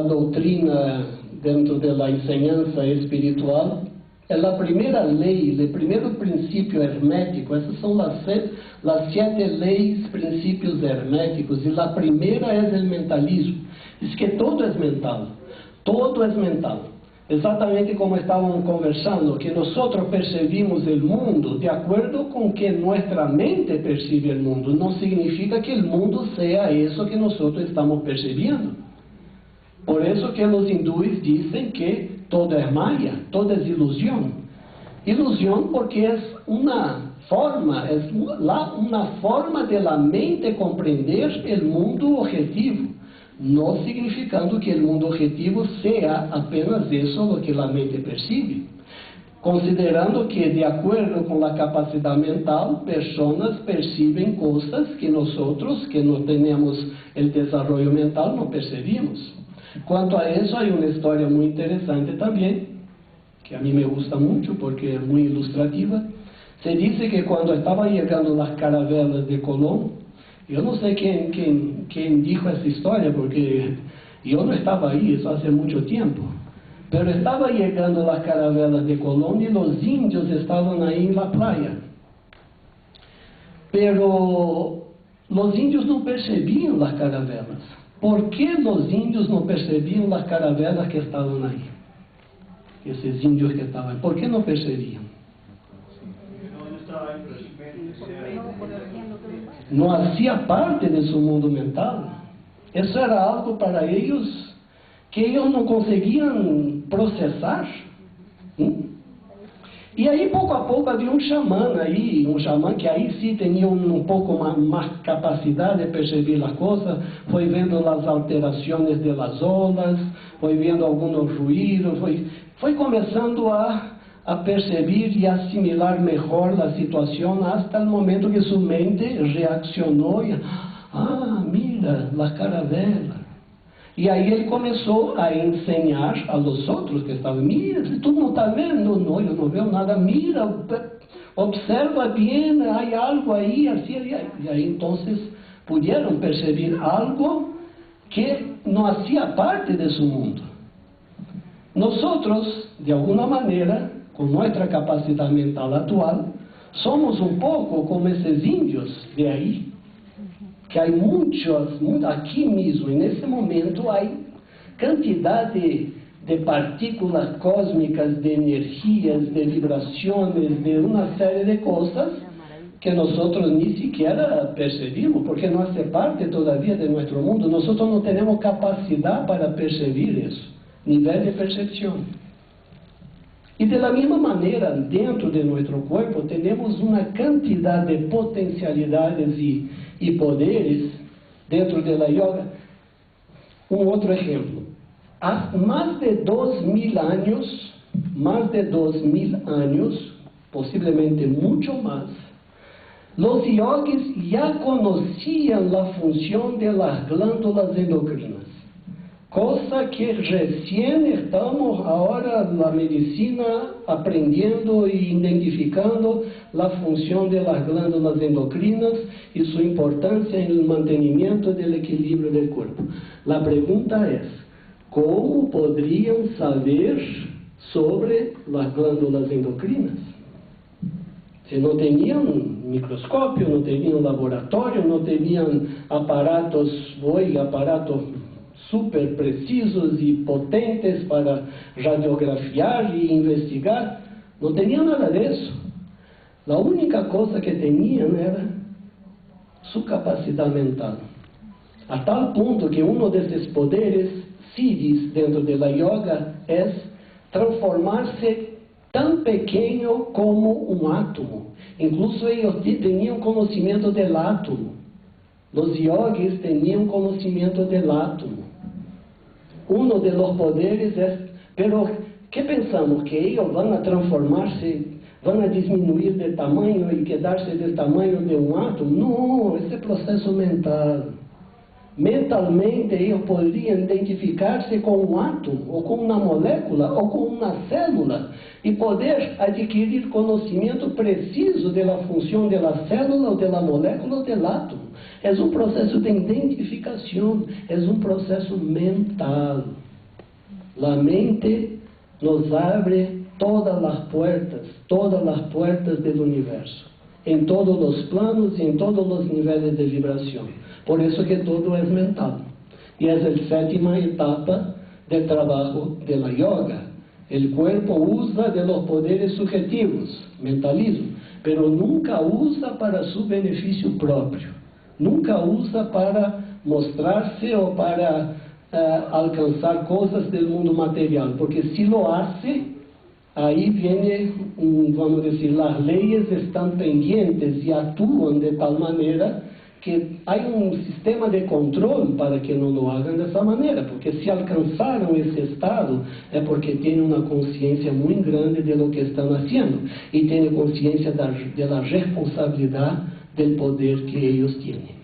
doutrina, dentro de la enseñanza espiritual, é a primeira lei, o primeiro princípio hermético. Essas são as 7 leis, princípios herméticos, e a primeira é o mentalismo. Diz que todo é mental, todo é mental. Exatamente como estávamos conversando, que nós percebimos o mundo de acordo com que nossa mente percebe o mundo. Não significa que o mundo seja isso que nós estamos percebendo. Por isso que os hindúes dizem que todo é maya, todo é ilusão. Ilusão porque é uma forma de la mente compreender o mundo objetivo, não significando que o mundo objetivo seja apenas isso que a mente percebe. Considerando que, de acordo com a capacidade mental, pessoas percebem coisas que nós, que não temos o desenvolvimento mental, não percebemos. Quanto a isso, há uma história muito interessante também, que a mim me gusta muito porque é muito ilustrativa. Se diz que quando estavam chegando as caravelas de Colón, eu não sei quem dijo essa história, porque eu não estava aí, isso há muito tempo, mas estavam chegando as caravelas de Colón e os índios estavam aí na praia. Pero os índios não percebiam as caravelas. Por que os índios não percebiam as caravelas que estavam aí? Esses índios que estavam aí, por que não percebiam? Não fazia parte de seu mundo mental. Isso era algo para eles que eles não conseguiam processar. E aí, pouco a pouco, havia um xamã que aí sim tinha um pouco mais capacidade de perceber as coisas, foi vendo as alterações das olas, foi vendo alguns ruídos, foi começando a a percibir y asimilar mejor la situación hasta el momento que su mente reaccionó y, mira, la caravela. Y ahí él comenzó a enseñar a los otros que estaban, mira, tú no estás viendo, no, yo no veo nada, mira, observa bien, hay algo ahí, así, y ahí entonces pudieron percibir algo que no hacía parte de su mundo. Nosotros, de alguna manera, con nuestra capacidad mental actual, somos un poco como esos indios de ahí, que hay muchos, aquí mismo, en ese momento hay cantidad de partículas cósmicas, de energías, de vibraciones, de una serie de cosas que nosotros ni siquiera percibimos, porque no hace parte todavía de nuestro mundo. Nosotros no tenemos capacidad para percibir eso, nivel de percepción. Y de la misma manera, dentro de nuestro cuerpo, tenemos una cantidad de potencialidades y poderes dentro de la yoga. Un otro ejemplo. Hace más de 2000 años, posiblemente mucho más, los yogis ya conocían la función de las glándulas endocrinas. Cosa que recién estamos ahora la medicina aprendiendo e identificando la función de las glándulas endocrinas y su importancia en el mantenimiento del equilibrio del cuerpo. La pregunta es, ¿cómo podrían saber sobre las glándulas endocrinas? Si no tenían microscopio, no tenían laboratorio, no tenían aparatos super precisos y potentes para radiografiar y investigar. No tenían nada de eso. La única cosa que tenían era su capacidad mental. A tal punto que uno de esos poderes, siddhis, dentro de la yoga, es transformarse tan pequeño como un átomo. Incluso ellos tenían conocimiento del átomo. Los yogis tenían conocimiento del átomo. Uno de los poderes es, pero ¿qué pensamos? ¿Que ellos van a transformarse, van a disminuir de tamaño y quedarse del tamaño de un átomo? No, ese proceso mental. Mentalmente ellos podrían identificarse con un átomo, o con una molécula, o con una célula, y poder adquirir conocimiento preciso de la función de la célula, o de la molécula, o del átomo. Es un proceso de identificación, es un proceso mental. La mente nos abre todas las puertas del universo, en todos los planos y en todos los niveles de vibración. Por eso que todo es mental. Y es la séptima etapa del trabajo de la yoga. El cuerpo usa de los poderes subjetivos, mentalismo, pero nunca usa para su beneficio propio. Nunca usa para mostrarse o para alcanzar cosas del mundo material. Porque si lo hace, ahí viene, vamos a decir, las leyes están pendientes y actúan de tal manera que hay un sistema de control para que no lo hagan de esa manera, porque si alcanzaron ese estado es porque tienen una conciencia muy grande de lo que están haciendo y tienen conciencia de la responsabilidad del poder que ellos tienen.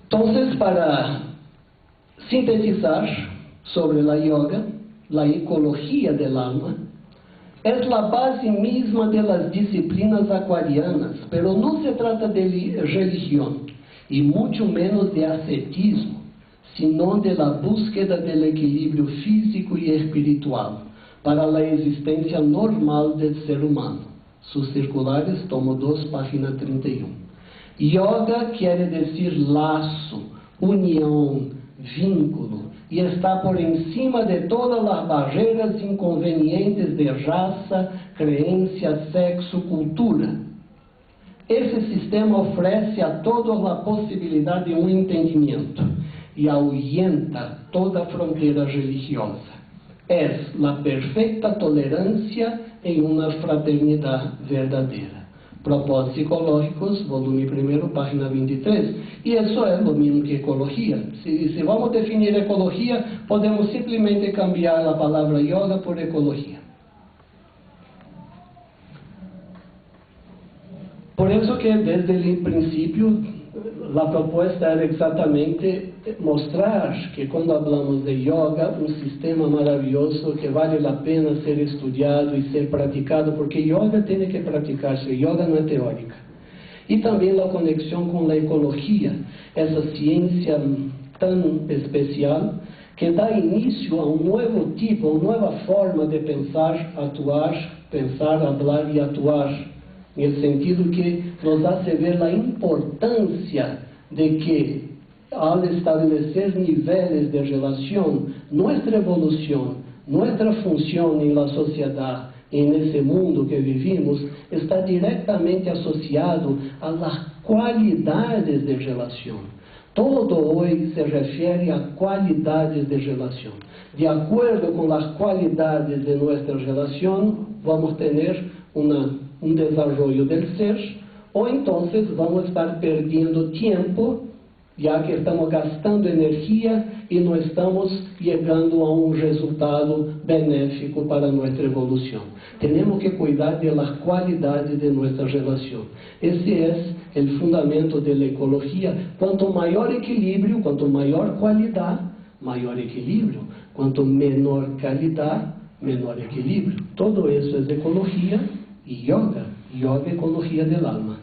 Entonces, para sintetizar sobre la yoga, la ecología del alma es la base misma de las disciplinas acuarianas, pero no se trata de religión, y mucho menos de ascetismo, sino de la búsqueda del equilibrio físico y espiritual para la existencia normal del ser humano. Sus circulares, tomo 2, página 31. Yoga quiere decir lazo, unión, vínculo, y está por encima de todas las barreras inconvenientes de raza, creencia, sexo, cultura. Ese sistema ofrece a todos la posibilidad de un entendimiento y ahuyenta toda frontera religiosa. Es la perfecta tolerancia en una fraternidad verdadera. Propósitos Psicológicos, volume 1, página 23. Y eso es lo mismo que ecología. Si vamos a definir ecología, podemos simplemente cambiar la palabra yoga por ecología. Por eso que desde el principio la propuesta era exactamente mostrar que cuando hablamos de yoga, un sistema maravilloso que vale la pena ser estudiado y ser practicado, porque yoga tiene que practicarse, yoga no es teórica. Y también la conexión con la ecología, esa ciencia tan especial que da inicio a un nuevo tipo, a una nueva forma de pensar, actuar, pensar, hablar y actuar. En el sentido que nos hace ver la importancia de que al establecer niveles de relación, nuestra evolución, nuestra función en la sociedad, en ese mundo que vivimos, está directamente asociado a las cualidades de relación. Todo hoy se refiere a cualidades de relación. De acuerdo con las cualidades de nuestra relación, vamos a tener un desarrollo del ser, o entonces vamos a estar perdiendo tiempo, ya que estamos gastando energía y no estamos llegando a un resultado benéfico para nuestra evolución. Tenemos que cuidar de las cualidades de nuestra relación. Ese es el fundamento de la ecología. Cuanto mayor equilibrio, cuanto mayor cualidad, mayor equilibrio. Cuanto menor calidad, menor equilibrio. Todo eso es ecología y yoga. Yoga é ecología del alma.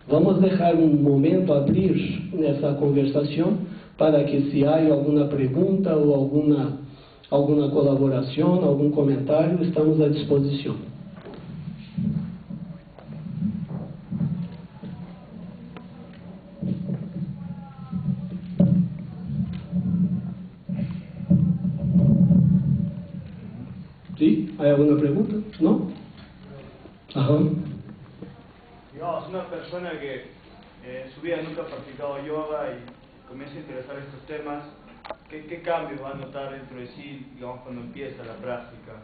Vamos dejar um momento abrir nessa conversação para que se há alguma pergunta ou alguma colaboração, algum comentário, estamos à disposição. Sim? Há alguma pergunta? Não? Aham. Digamos, una persona que en su vida nunca ha practicado yoga y comienza a interesar estos temas, ¿qué cambios va a notar dentro de sí, digamos, cuando empieza la práctica?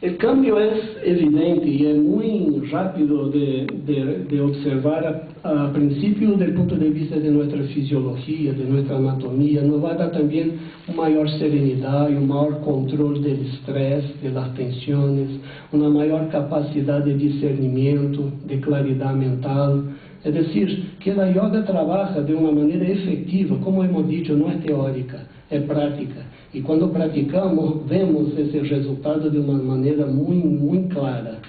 El cambio es evidente y es muy rápido de observar a principio del punto de vista de nuestra fisiología, de nuestra anatomía. Nos va a dar también una mayor serenidad y un mayor control del estrés, de las tensiones, una mayor capacidad de discernimiento, de claridad mental. Es decir, que la yoga trabaja de una manera efectiva, como hemos dicho, no es teórica, es práctica. Y cuando practicamos, vemos ese resultado de una manera muy clara.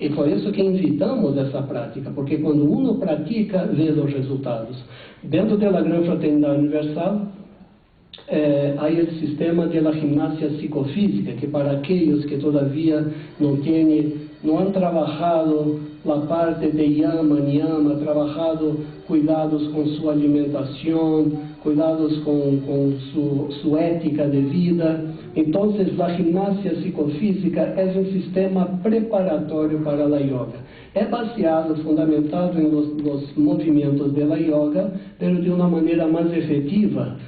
Y por eso que invitamos esa práctica, porque cuando uno practica, ve los resultados. Dentro de la Gran Fraternidad Universal, hay el sistema de la gimnasia psicofísica, que para aquellos que todavía no han trabajado la parte de yama, niyama, trabajado cuidados con su alimentación, cuidados con su ética de vida. Entonces la gimnasia psicofísica es un sistema preparatorio para la yoga. Es baseado, fundamentado en los movimientos de la yoga, pero de una manera más efectiva.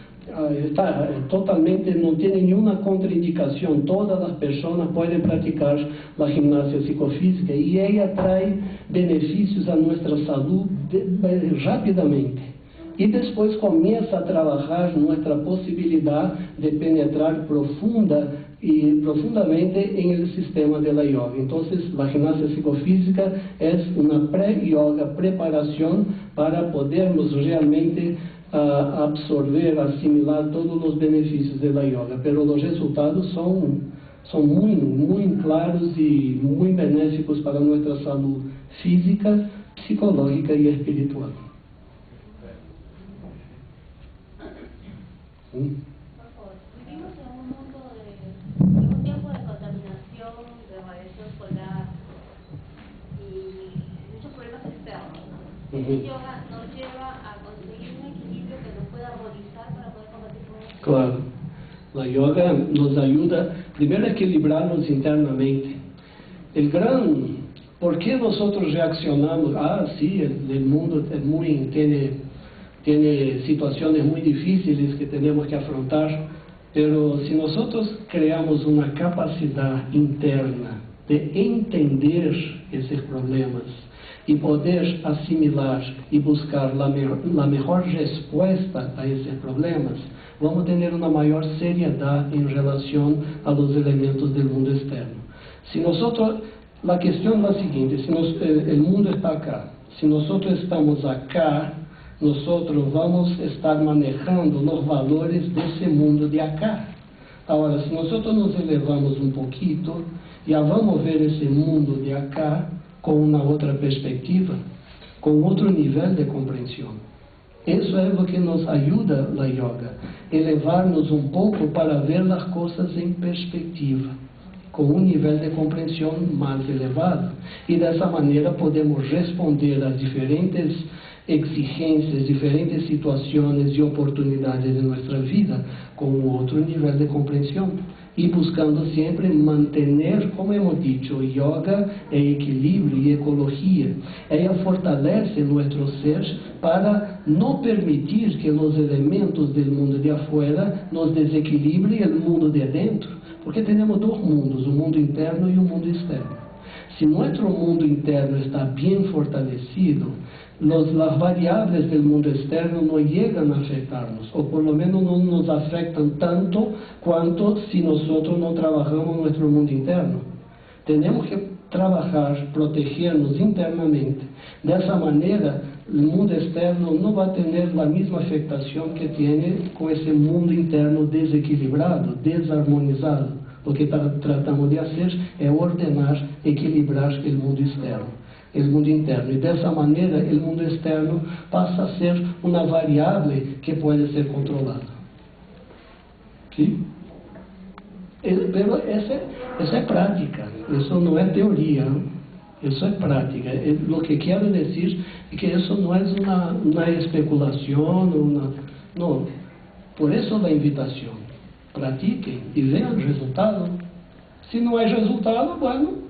Está totalmente, no tiene ninguna contraindicación. Todas las personas pueden practicar la gimnasia psicofísica y ella trae beneficios a nuestra salud rápidamente. Y después comienza a trabajar nuestra posibilidad de penetrar profundamente en el sistema de la yoga. Entonces, la gimnasia psicofísica es una pre-yoga, preparación para podernos realmente absorber, asimilar todos los beneficios de la yoga. Pero los resultados son muy claros y muy benéficos para nuestra salud física, psicológica y espiritual. Por favor, vivimos en un mundo en un tiempo de contaminación, de radiación solar y muchos problemas externos. El yoga nos lleva a conseguir un equilibrio que nos pueda armonizar para poder combatir con eso. Claro, la yoga nos ayuda primero a equilibrarnos internamente. ¿Por qué nosotros reaccionamos? Sí, el mundo tiene situaciones muy difíciles que tenemos que afrontar, pero si nosotros creamos una capacidad interna de entender esses problemas e poder assimilar e buscar a melhor resposta a esses problemas, vamos ter uma maior seriedade em relação a los elementos do mundo externo. Se nosotros, a questão é a seguinte: se o mundo está acá, se nós estamos acá, nós vamos estar manejando os valores desse mundo de acá. Agora, se nós nos elevamos um pouquinho, já vamos ver esse mundo de acá com uma outra perspectiva, com outro nível de compreensão. Isso é o que nos ajuda a yoga, elevar-nos um pouco para ver as coisas em perspectiva, com um nível de compreensão mais elevado. E dessa maneira podemos responder às diferentes exigências, diferentes situações e oportunidades de nossa vida com outro nível de compreensão. E buscando sempre manter, como hemos dicho, o yoga é equilíbrio e ecologia. Ela fortalece nosso ser para não permitir que os elementos do mundo de afuera nos desequilibrem o mundo de dentro, porque temos dois mundos, o mundo interno e o mundo externo. Se nosso mundo interno está bem fortalecido, as variáveis do mundo externo não chegam a afetar-nos, ou por lo menos não nos afetam tanto quanto se nós não trabalhamos nosso mundo interno. Temos que trabalhar, proteger-nos internamente. Dessa maneira, o mundo externo não vai ter a mesma afetação que tem com esse mundo interno desequilibrado, desarmonizado. O que tratamos de fazer é ordenar, equilibrar o mundo externo, o mundo interno. E dessa maneira, o mundo externo passa a ser uma variável que pode ser controlada. ¿Sí? Essa é prática, isso não é teoria, isso é prática. O que quero dizer é que isso não é uma especulação, não. Por isso a invitação. Pratiquem e vejam o resultado. Se não há resultado, bueno,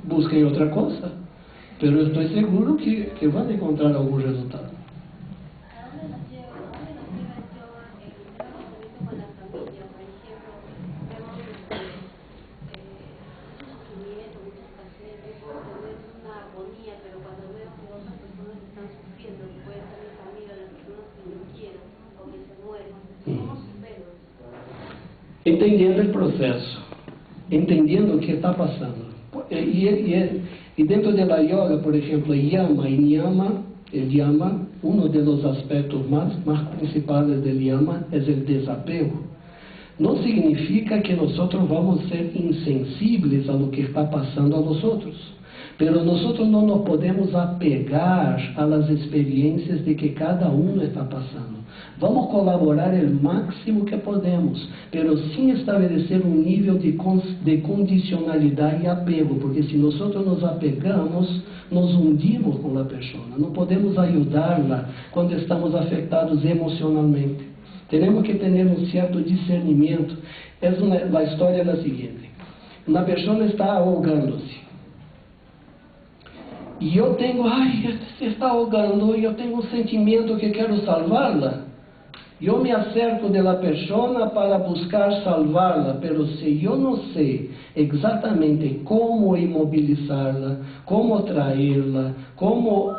busquem outra coisa. Mas eu estou seguro que vão encontrar algum resultado. Entendendo o processo, entendendo o que está passando. E dentro da yoga, por exemplo, yama e niyama, el yama, um dos aspectos mais principais do yama é o desapego. Não significa que nós vamos ser insensíveis a lo que está passando a nós outros. Pero nós não nos podemos apegar às experiências de que cada um está passando. Vamos colaborar o máximo que podemos, pero sem estabelecer um nível de condicionalidade e apego, porque se nós nos apegamos, nos hundimos com a pessoa. Não podemos ajudá-la quando estamos afetados emocionalmente. Temos que ter um certo discernimento. A história é a seguinte: uma pessoa está ahogando-se. E eu tenho, se está ahogando, e eu tenho um sentimento que quero salvá-la. Eu me acerco da pessoa para buscar salvá-la, mas se eu não sei exatamente como imobilizá-la, como traí-la,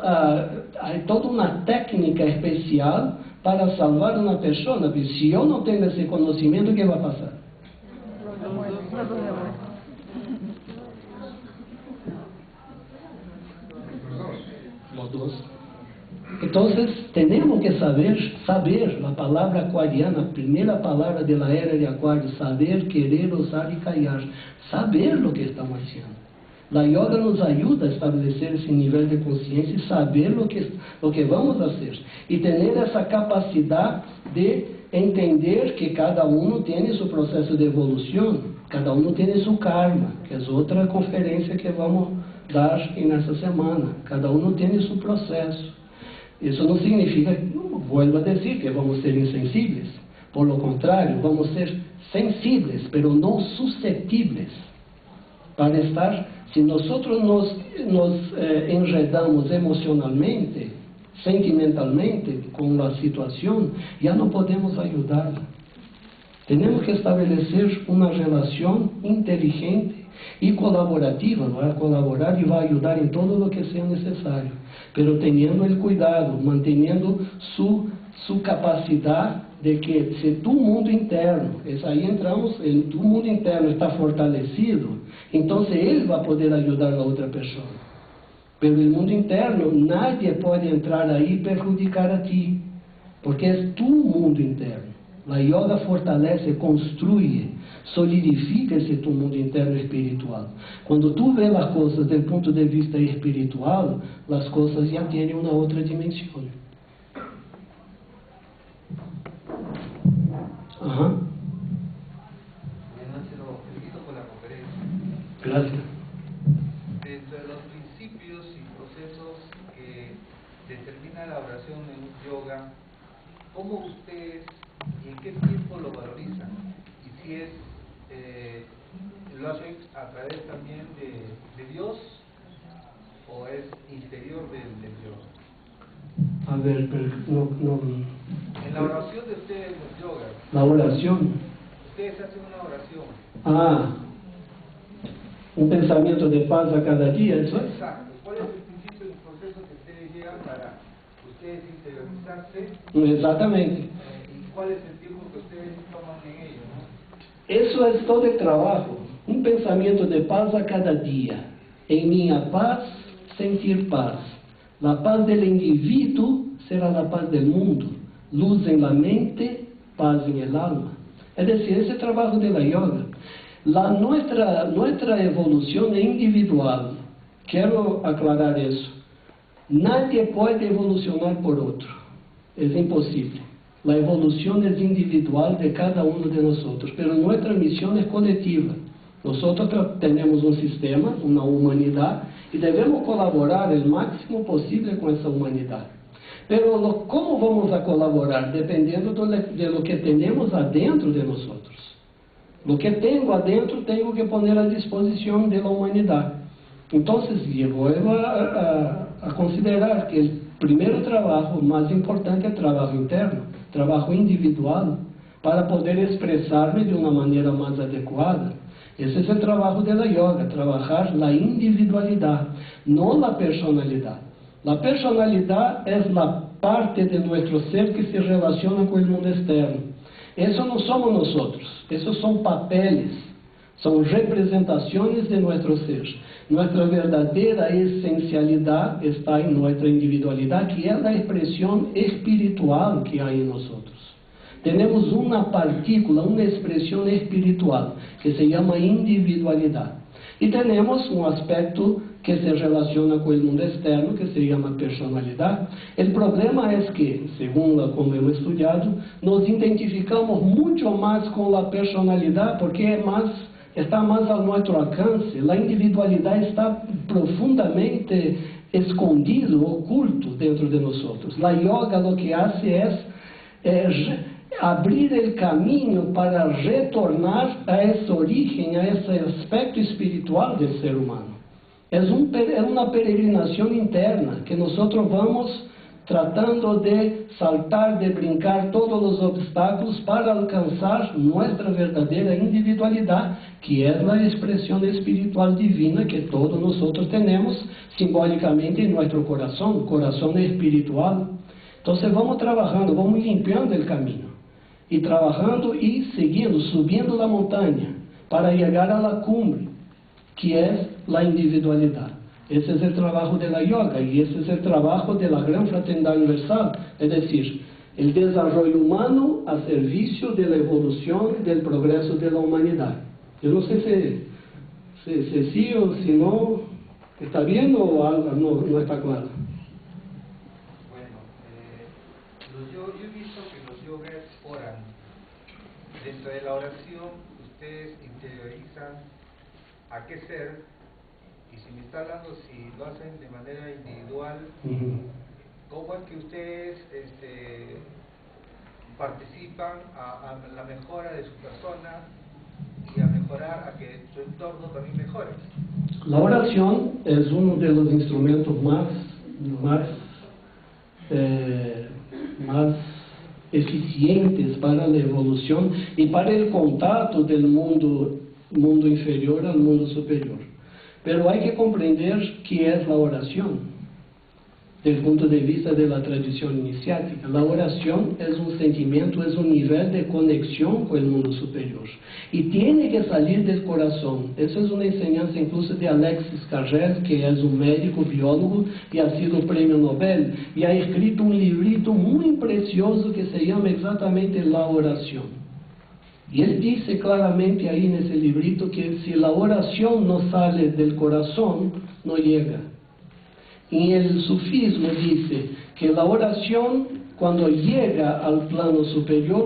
há toda uma técnica especial para salvar uma pessoa. Porque se eu não tenho esse conhecimento, o que vai passar? Los dos. Então, temos que saber a palavra aquariana, a primeira palavra da era de Aquário, saber, querer, usar e callar. Saber o que estamos fazendo. A yoga nos ajuda a estabelecer esse nível de consciência e saber o que vamos fazer. E ter essa capacidade de entender que cada um tem seu processo de evolução, cada um tem seu karma, que é outra conferência que vamos dar nessa semana. Cada um tem seu processo. Isso não significa, volto a dizer, que vamos ser insensíveis. Por lo contrário, vamos ser sensíveis, mas não suscetíveis. Para estar, se nós nos enredamos emocionalmente, sentimentalmente com a situação, já não podemos ajudar. Temos que estabelecer uma relação inteligente y colaborativa, va a colaborar y va a ayudar en todo lo que sea necesario, pero teniendo el cuidado, manteniendo su capacidad de que si tu mundo interno, ahí entramos, tu mundo interno está fortalecido, entonces él va a poder ayudar a la otra persona. Pero el mundo interno, nadie puede entrar ahí y perjudicar a ti, porque es tu mundo interno. La yoga fortalece, construye, solidifica ese tu mundo interno espiritual. Cuando tú ves las cosas desde el punto de vista espiritual, las cosas ya tienen una otra dimensión. Ajá. Buenas noches, lo felicito por la conferencia. Gracias. Dentro de los principios y procesos que determina la oración en un yoga, ¿cómo ustedes y en qué tiempo lo valorizan? Y si es, lo hacen a través también de Dios o es interior del yoga. A ver, pero no. En la oración de ustedes en los yogas, La oración. ustedes hacen una oración. Ah, un pensamiento de paz a cada día, ¿eso es? Exacto. ¿Cuál es el principio del proceso que ustedes llegan para ustedes interiorizarse? Exatamente. ¿Y cuál es el tiempo que ustedes toman en ello, no? Eso es todo el trabajo. Un pensamiento de paz a cada día. En mi paz, sentir paz. La paz del individuo será la paz del mundo. Luz en la mente, paz en el alma. Es decir, ese trabajo de la yoga. Nuestra evolución es individual. Quiero aclarar eso. Nadie puede evolucionar por otro. Es imposible. La evolución es individual de cada uno de nosotros, pero nuestra misión es colectiva. Nosotros tenemos un sistema, una humanidad, y debemos colaborar el máximo posible con esa humanidad. Pero ¿cómo vamos a colaborar? Dependiendo de lo que tenemos adentro de nosotros. Lo que tengo adentro tengo que poner a disposición de la humanidad. Entonces, yo voy a considerar que el primer trabajo más importante es el trabajo interno, trabajo individual, para poder expresarme de una manera más adecuada. Ese es el trabajo de la yoga, trabajar la individualidad, no la personalidad. La personalidad es la parte de nuestro ser que se relaciona con el mundo externo. Eso no somos nosotros, esos son papeles, son representaciones de nuestro ser. Nuestra verdadera esencialidad está en nuestra individualidad, que es la expresión espiritual que hay en nosotros. Tenemos una partícula, una expresión espiritual que se llama individualidad. Y tenemos un aspecto que se relaciona con el mundo externo que se llama personalidad. El problema es que, según como hemos estudiado, nos identificamos mucho más con la personalidad porque está más a nuestro alcance. La individualidad está profundamente escondido, oculto dentro de nosotros. La yoga lo que hace es abrir el camino para retornar a ese origen, a ese aspecto espiritual del ser humano. Es una peregrinación interna que nosotros vamos tratando de saltar, de brincar todos los obstáculos para alcanzar nuestra verdadera individualidad, que es la expresión espiritual divina que todos nosotros tenemos simbólicamente en nuestro corazón, corazón espiritual. Entonces vamos trabajando, vamos limpiando el camino. Y trabajando y siguiendo, subiendo la montaña para llegar a la cumbre, que es la individualidad. Ese es el trabajo de la yoga y ese es el trabajo de la gran fraternidad universal, es decir, el desarrollo humano a servicio de la evolución, del progreso de la humanidad. Yo no sé si sí o si no, ¿está bien o algo no está claro? Yo he visto que los yogas oran. Dentro de la oración, ustedes interiorizan a qué ser, y si me está hablando, si lo hacen de manera individual, ¿cómo es que ustedes participan a la mejora de su persona y a mejorar, a que su entorno también mejore? La oración es uno de los instrumentos más eficientes para la evolución y para el contacto del mundo mundo inferior al mundo superior. Pero hay que comprender qué es la oración. Desde el punto de vista de la tradición iniciática, la oración es un sentimiento, es un nivel de conexión con el mundo superior. Y tiene que salir del corazón. Esa es una enseñanza incluso de Alexis Carrel, que es un médico, biólogo, y ha sido premio Nobel, y ha escrito un librito muy precioso que se llama exactamente La Oración. Y él dice claramente ahí en ese librito que si la oración no sale del corazón, no llega. Y el sufismo dice que la oración, cuando llega al plano superior,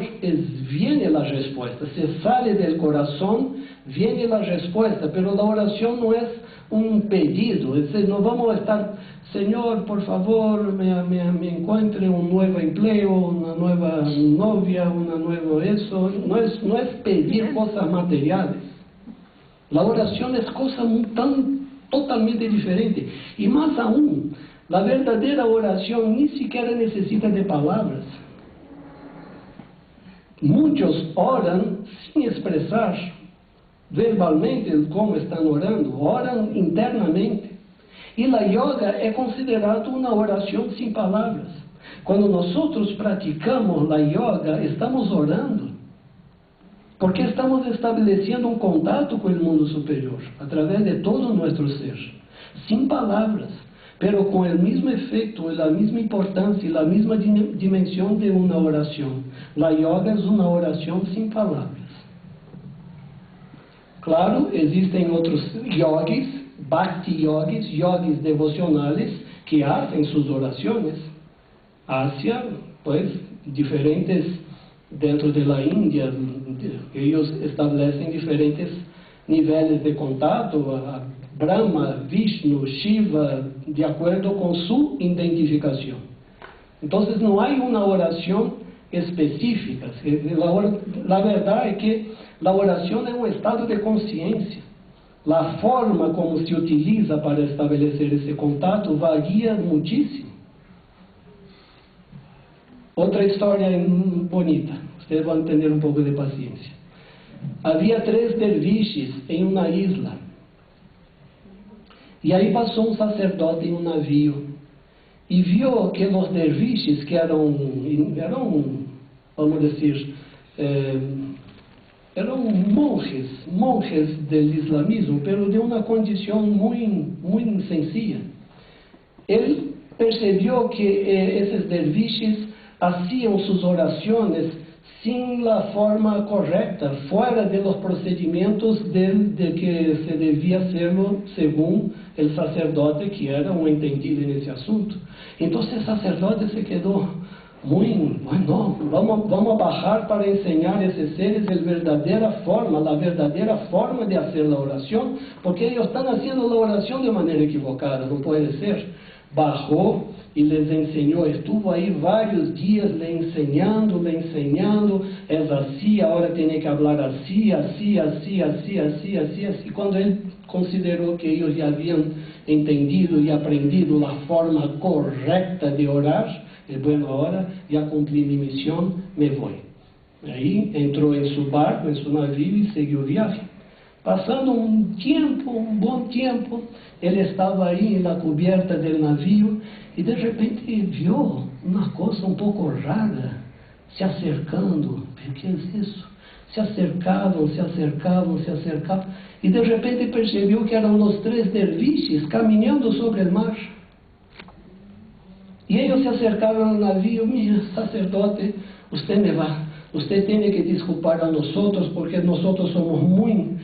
viene la respuesta. Se sale del corazón, viene la respuesta. Pero la oración no es un pedido. Es decir, no vamos a estar, Señor, por favor, me encuentre un nuevo empleo, una nueva novia, una nueva eso. No es pedir cosas materiales. La oración es cosa totalmente diferente. Y más aún, la verdadera oración ni siquiera necesita de palabras. Muchos oran sin expresar verbalmente cómo están orando, oran internamente. Y la yoga es considerada una oración sin palabras. Cuando nosotros practicamos la yoga, estamos orando. Porque estamos estableciendo un contacto con el mundo superior, a través de todo nuestro ser, sin palabras, pero con el mismo efecto, la misma importancia y la misma dimensión de una oración. La yoga es una oración sin palabras. Claro, existen otros yogis, bhakti yogis, yogis devocionales, que hacen sus oraciones hacia, pues, diferentes. Dentro de la India, ellos establecen diferentes niveles de contacto, a Brahma, Vishnu, Shiva, de acuerdo con su identificación. Entonces no hay una oración específica. La verdad es que la oración es un estado de conciencia. La forma como se utiliza para establecer ese contacto varía muchísimo. Otra historia bonita, ustedes van a tener un poco de paciencia. Había 3 derviches en una isla. Y ahí pasó un sacerdote en un navío. Y vio que los derviches, que eran vamos a decir, eran monjes del islamismo, pero de una condición muy sencilla. Él percibió que esos derviches hacían sus oraciones sin la forma correcta, fuera de los procedimientos de que se debía hacerlo según el sacerdote, que era un entendido en ese asunto. Entonces el sacerdote se quedó bueno, vamos a bajar para enseñar a esos seres la verdadera forma de hacer la oración, porque ellos están haciendo la oración de manera equivocada, no puede ser. Bajó y les enseñó, estuvo ahí varios días le enseñando, es así, ahora tiene que hablar así. Cuando él consideró que ellos ya habían entendido y aprendido la forma correcta de orar, bueno, ahora ya cumplí mi misión, me voy. Ahí entró en su barco, en su navío y siguió el viaje. Pasando un buen tiempo, él estaba ahí en la cubierta del navío y de repente vio una cosa un poco rara, se acercando. ¿Qué es eso? Se acercaban, y de repente percibió que eran los 3 derviches caminando sobre el mar. Y ellos se acercaron al navío. Mira, sacerdote, usted tiene que disculpar a nosotros, porque nosotros somos muy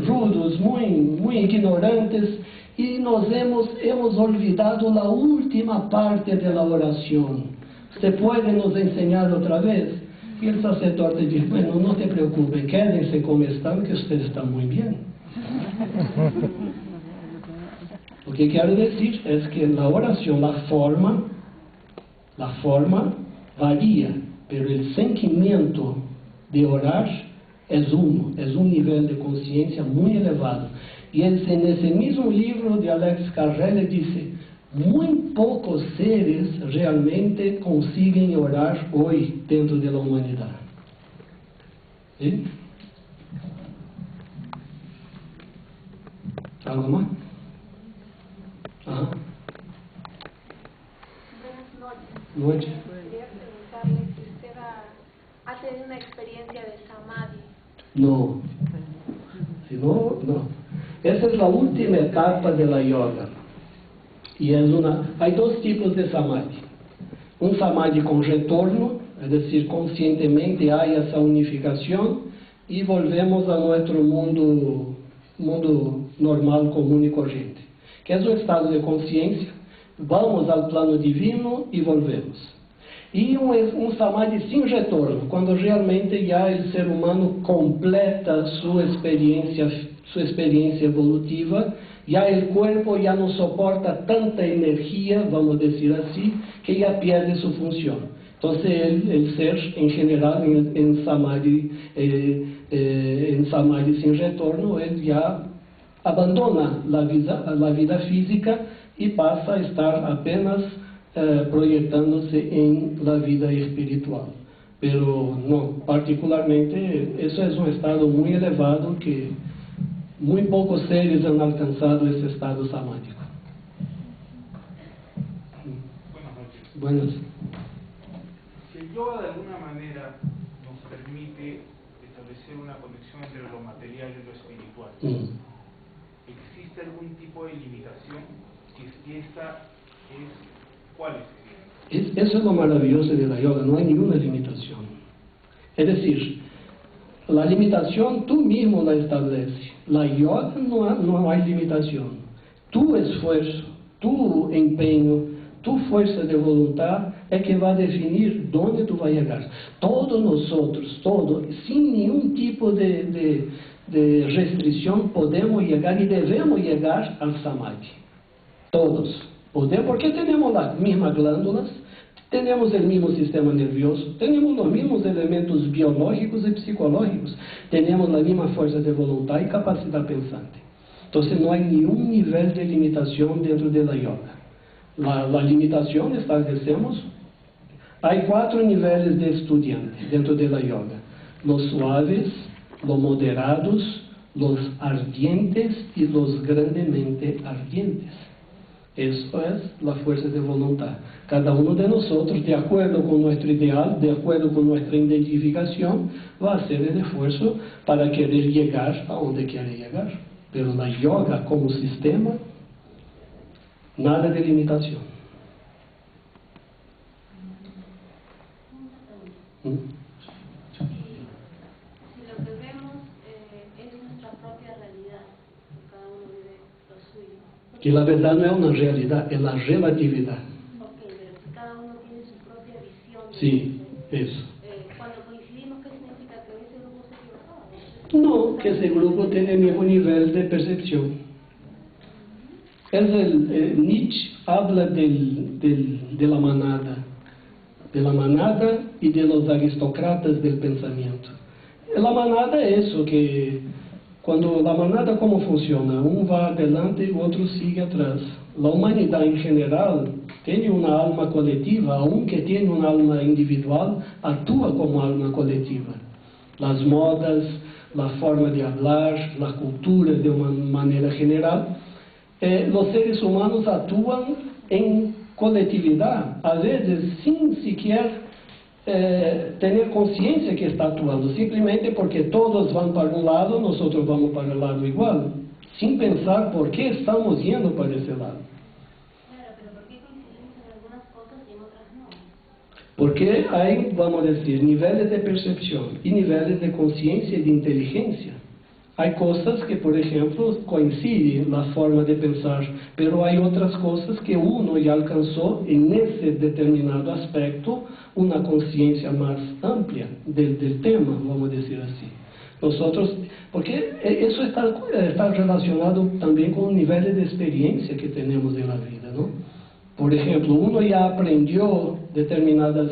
rudos, muy ignorantes, y nos hemos olvidado la última parte de la oración. ¿Usted puede nos enseñar otra vez? Y el sacerdote dijo, bueno, no te preocupes, quédense como están, que ustedes están muy bien. Lo que quiero decir es que la oración, la forma varía, pero el sentimiento de orar es uno, es un nivel de conciencia muy elevado. Y en ese mismo libro de Alexis Carrel dice, muy pocos seres realmente consiguen orar hoy dentro de la humanidad. ¿Sí? ¿Algo más? Ajá. Buenas noches. Noche. Quería preguntarle si usted ha tenido una experiencia de samadhi. No. Si no, no. Esa es la última etapa de la yoga. Y hay dos tipos de samadhi. Un samadhi con retorno, es decir, conscientemente hay esa unificación y volvemos a nuestro mundo normal, común y corriente, que es un estado de conciencia. Vamos al plano divino y volvemos. Y un samadhi sin retorno, cuando realmente ya el ser humano completa su experiencia evolutiva, ya el cuerpo ya no soporta tanta energía, vamos a decir así, que ya pierde su función. Entonces el ser en general en samadhi sin retorno, él ya abandona la vida física y pasa a estar apenas proyectándose en la vida espiritual. Pero no, particularmente, eso es un estado muy elevado que muy pocos seres han alcanzado ese estado samádico. Buenas noches. Buenas. Si el yoga de alguna manera nos permite establecer una conexión entre lo material y lo espiritual, ¿existe algún tipo de limitación? Si esta es, ¿cuáles serían? Eso es lo maravilloso de la yoga, no hay ninguna limitación. Es decir, la limitación tú mismo la estableces. La yoga no hay limitación. Tu esfuerzo, tu empeño, tu fuerza de voluntad es que va a definir dónde tú vas a llegar. Todos nosotros, sin ningún tipo de restricción, podemos llegar y debemos llegar al samadhi. Todos podemos, porque tenemos las mismas glándulas, tenemos el mismo sistema nervioso, tenemos los mismos elementos biológicos y psicológicos, tenemos la misma fuerza de voluntad y capacidad pensante. Entonces no hay ningún nivel de limitación dentro de la yoga. La limitación establecemos, hay 4 niveles de estudiantes dentro de la yoga: los suaves, los moderados, los ardientes y los grandemente ardientes. Eso es la fuerza de voluntad. Cada uno de nosotros, de acuerdo con nuestro ideal, de acuerdo con nuestra identificación, va a hacer el esfuerzo para querer llegar a donde quiere llegar. Pero la yoga como sistema, nada de limitación. Si lo que vemos es nuestra propia realidad, cada uno vive lo suyo. Que la verdad no es una realidad, es la relatividad. Ok, pero si cada uno tiene su propia visión. Sí, eso. Cuando coincidimos, ¿qué significa? ¿Que ese grupo se equivocaba? No, que ese grupo tiene el mismo nivel de percepción. Nietzsche habla de la manada y de los aristócratas del pensamiento. La manada es eso, que cuando la manada, ¿cómo funciona? Un va adelante y otro sigue atrás. La humanidad en general tiene una alma colectiva, aunque tiene un alma individual, actúa como alma colectiva. Las modas, la forma de hablar, la cultura de una manera general, los seres humanos actúan en coletividad, a veces sin siquiera tener conciencia que está actuando, simplemente porque todos van para un lado, nosotros vamos para el lado igual, sin pensar por qué estamos yendo para ese lado. Claro, pero ¿por qué coincidimos en algunas cosas y en otras no? Porque hay, vamos a decir, niveles de percepción y niveles de conciencia y de inteligencia. Hay cosas que, por ejemplo, coinciden la forma de pensar, pero hay otras cosas que uno ya alcanzó en ese determinado aspecto una conciencia más amplia del tema, vamos a decir así. Nosotros, porque eso está relacionado también con niveles de experiencia que tenemos en la vida, ¿no? Por ejemplo, uno ya aprendió determinadas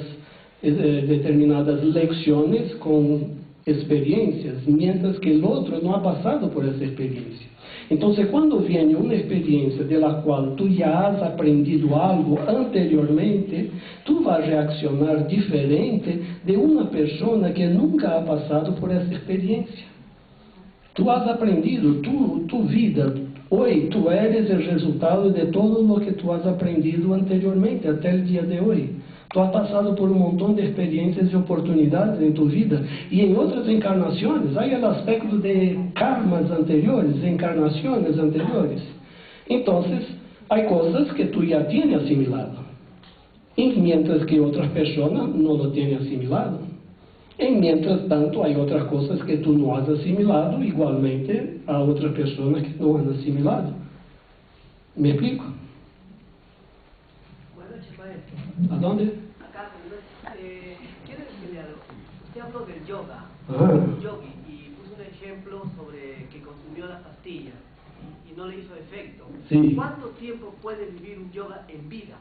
lecciones con experiencias, mientras que el otro no ha pasado por esa experiencia. Entonces, cuando viene una experiencia de la cual tú ya has aprendido algo anteriormente, tú vas a reaccionar diferente de una persona que nunca ha pasado por esa experiencia. Tú has aprendido, tu vida, Hoy tú eres el resultado de todo lo que tú has aprendido anteriormente, hasta el día de hoy. Tú has pasado por un montón de experiencias y oportunidades en tu vida. Y en otras encarnaciones, hay el aspecto de karmas anteriores, encarnaciones anteriores. Entonces, hay cosas que tú ya tienes asimilado. Y mientras que otras personas no lo tienen asimilado. Y mientras tanto, hay otras cosas que tú no has asimilado, igualmente a otras personas que no han asimilado. ¿Me explico? Buenas noches, maestro. ¿A dónde? Acá, quiero decirle algo. Usted habló del yoga, Ah. yogi, y puso un ejemplo sobre que consumió las pastillas y no le hizo efecto. Sí. ¿Cuánto tiempo puede vivir un yoga en vida?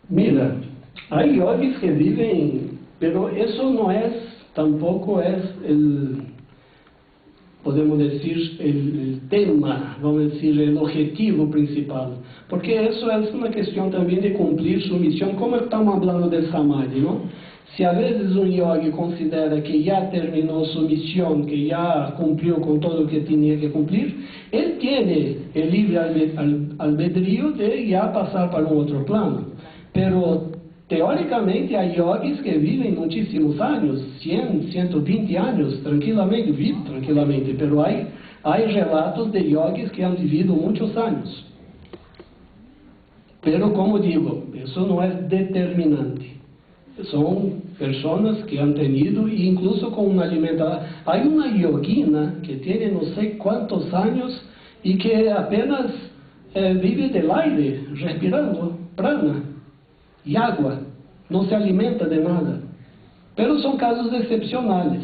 Mira, hay yogis que viven, pero eso no es, tampoco es el, podemos decir, el tema, vamos a decir, el objetivo principal. Porque eso es una cuestión también de cumplir su misión, como estamos hablando del samadhi, ¿no? Si a veces un yogi considera que ya terminó su misión, que ya cumplió con todo lo que tenía que cumplir, él tiene el libre albedrío de ya pasar para un otro plano. Pero teóricamente hay yogis que viven muchísimos años, 100, 120 años, tranquilamente, viven tranquilamente, pero hay relatos de yogis que han vivido muchos años. Pero como digo, eso no es determinante. Son personas que han tenido, incluso con una alimentación. Hay una yogina que tiene no sé cuántos años y que apenas vive del aire, respirando, prana y agua, no se alimenta de nada. Pero son casos excepcionales.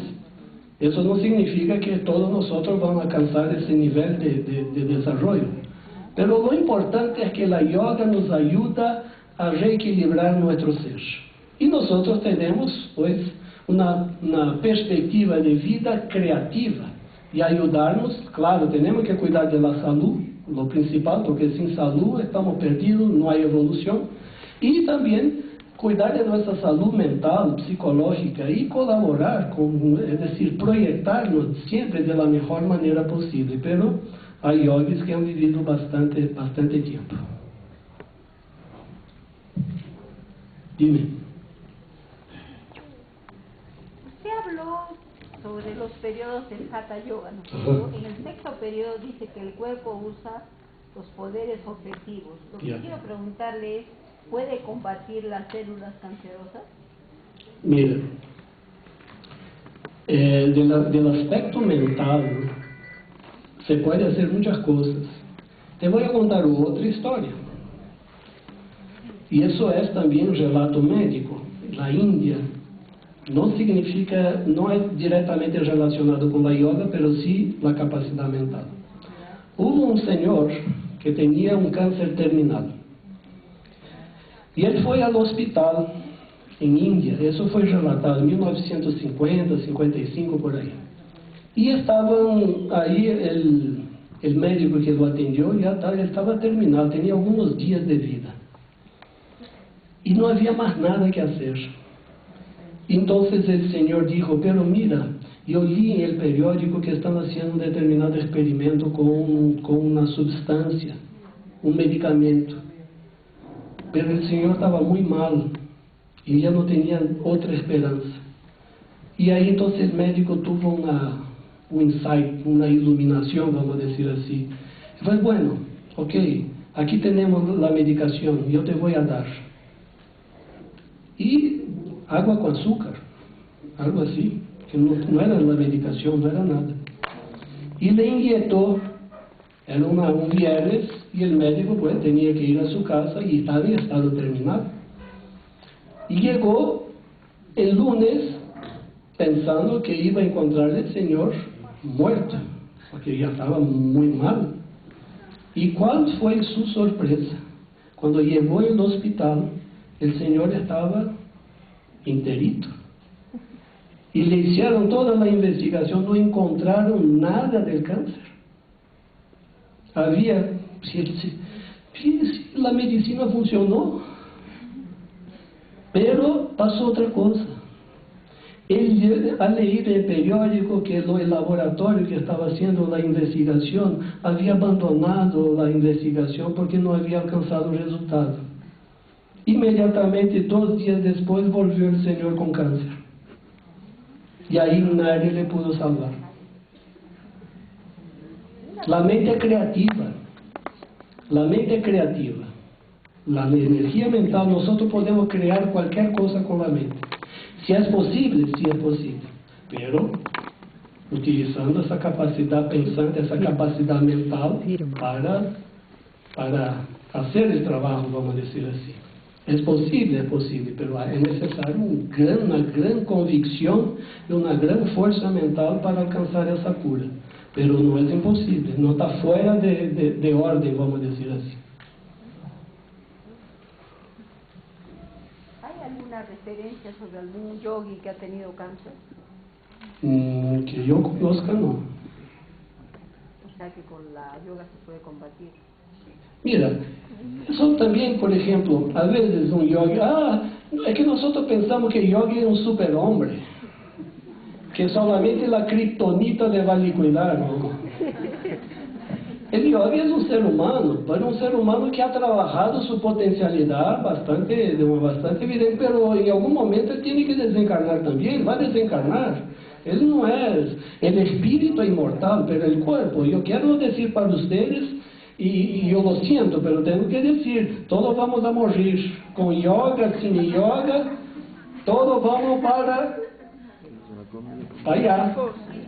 Eso no significa que todos nosotros vamos a alcanzar ese nivel de desarrollo. Pero lo importante es que la yoga nos ayuda a reequilibrar nuestro ser. Y nosotros tenemos, pues, una perspectiva de vida creativa y ayudarnos. Claro, tenemos que cuidar de la salud, lo principal, porque sin salud estamos perdidos, no hay evolución. Y también cuidar de nuestra salud mental, psicológica y colaborar con, es decir, proyectarnos siempre de la mejor manera posible. Pero hay yogis que han vivido bastante tiempo. Dime. Usted habló sobre los periodos del Hatha Yoga, ¿no? En el sexto periodo dice que el cuerpo usa los poderes objetivos. Lo que quiero preguntarle es, ¿puede combatir las células cancerosas? Mira, del aspecto mental se puede hacer muchas cosas. Te voy a contar otra historia. Y eso es también un relato médico. La India no significa, no es directamente relacionado con la yoga, pero sí la capacidad mental. Hubo un señor que tenía un cáncer terminal. Y él fue al hospital en India, eso fue relatado en 1950, 55 por ahí. Y estaban ahí, el médico que lo atendió ya estaba terminal, tenía algunos días de vida. Y no había más nada que hacer. Entonces el señor dijo, pero mira, yo leí en el periódico que están haciendo un determinado experimento con una sustancia, un medicamento. Pero el señor estaba muy mal y ya no tenía otra esperanza. Y ahí entonces el médico tuvo un insight, una iluminación, vamos a decir así. Y fue, bueno, ok, aquí tenemos la medicación, yo te voy a dar. Y agua con azúcar, algo así, que no era la medicación, no era nada. Y le inyectó, era un viernes, y el médico pues tenía que ir a su casa y estaba en estado terminal. Y llegó el lunes pensando que iba a encontrar al señor muerto, porque ya estaba muy mal. ¿Y cuál fue su sorpresa? Cuando llegó al hospital, el señor estaba enterito. Y le hicieron toda la investigación, no encontraron nada del cáncer. Había, la medicina funcionó, pero pasó otra cosa. al leer el periódico que el laboratorio que estaba haciendo la investigación había abandonado la investigación porque no había alcanzado resultado. Inmediatamente, 2 días después, volvió el señor con cáncer. Y ahí nadie le pudo salvar. La mente creativa. La mente creativa. La energía mental, nosotros podemos crear cualquier cosa con la mente. Si es posible, pero utilizando esa capacidad pensante, esa capacidad mental para hacer el trabajo, vamos a decir así. Es posible, pero es necesario una gran convicción y una gran fuerza mental para alcanzar esa cura. Pero no es imposible, no está fuera de orden, vamos a decir así. ¿Alguna referencia sobre algún yogi que ha tenido cáncer? Que yo conozca, no. O sea que con la yoga se puede combatir. Mira, eso también, por ejemplo, a veces un yogi, es que nosotros pensamos que el yogi es un superhombre, que solamente la kriptonita le va a liquidar, ¿no? El yogi es un ser humano, pero un ser humano que ha trabajado su potencialidad bastante evidente, pero en algún momento él tiene que desencarnar también, va a desencarnar. Él no es, el espíritu es inmortal, pero el cuerpo, yo quiero decir para ustedes, y yo lo siento, pero tengo que decir, todos vamos a morir, con yoga, sin yoga, todos vamos para allá.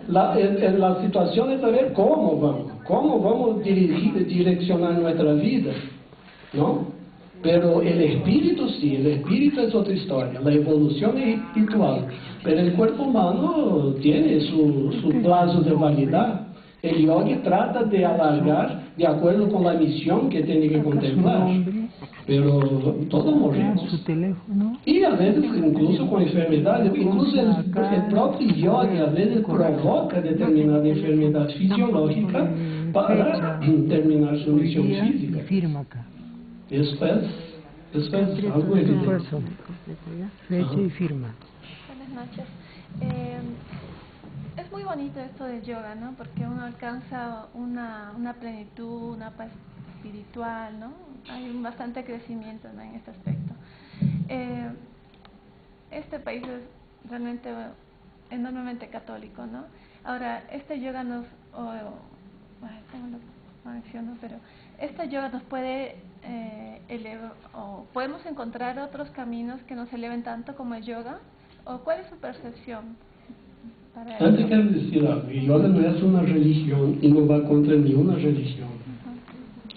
La situación es saber cómo vamos a direccionar nuestra vida, ¿no? Pero el espíritu sí, el espíritu es otra historia, la evolución es espiritual, pero el cuerpo humano tiene su plazo de validad. El yogi trata de alargar de acuerdo con la misión que tiene que contemplar, pero todos morimos. Y a veces incluso con enfermedades, incluso el propio yogi a veces provoca determinada enfermedad fisiológica para terminar su misión física. Eso es algo evidente. Fecha y firma. Buenas noches. Es muy bonito esto del yoga, ¿no? Porque uno alcanza una plenitud, una paz espiritual, ¿no? Hay un bastante crecimiento, ¿no?, en este aspecto. Este país es realmente enormemente católico, ¿no? Ahora, este yoga nos, ¿cómo lo menciono? Pero este yoga nos puede elevar, o podemos encontrar otros caminos que nos eleven tanto como el yoga, o ¿cuál es su percepción? Antes quiero decir algo, el yoga no es una religión y no va contra ninguna religión.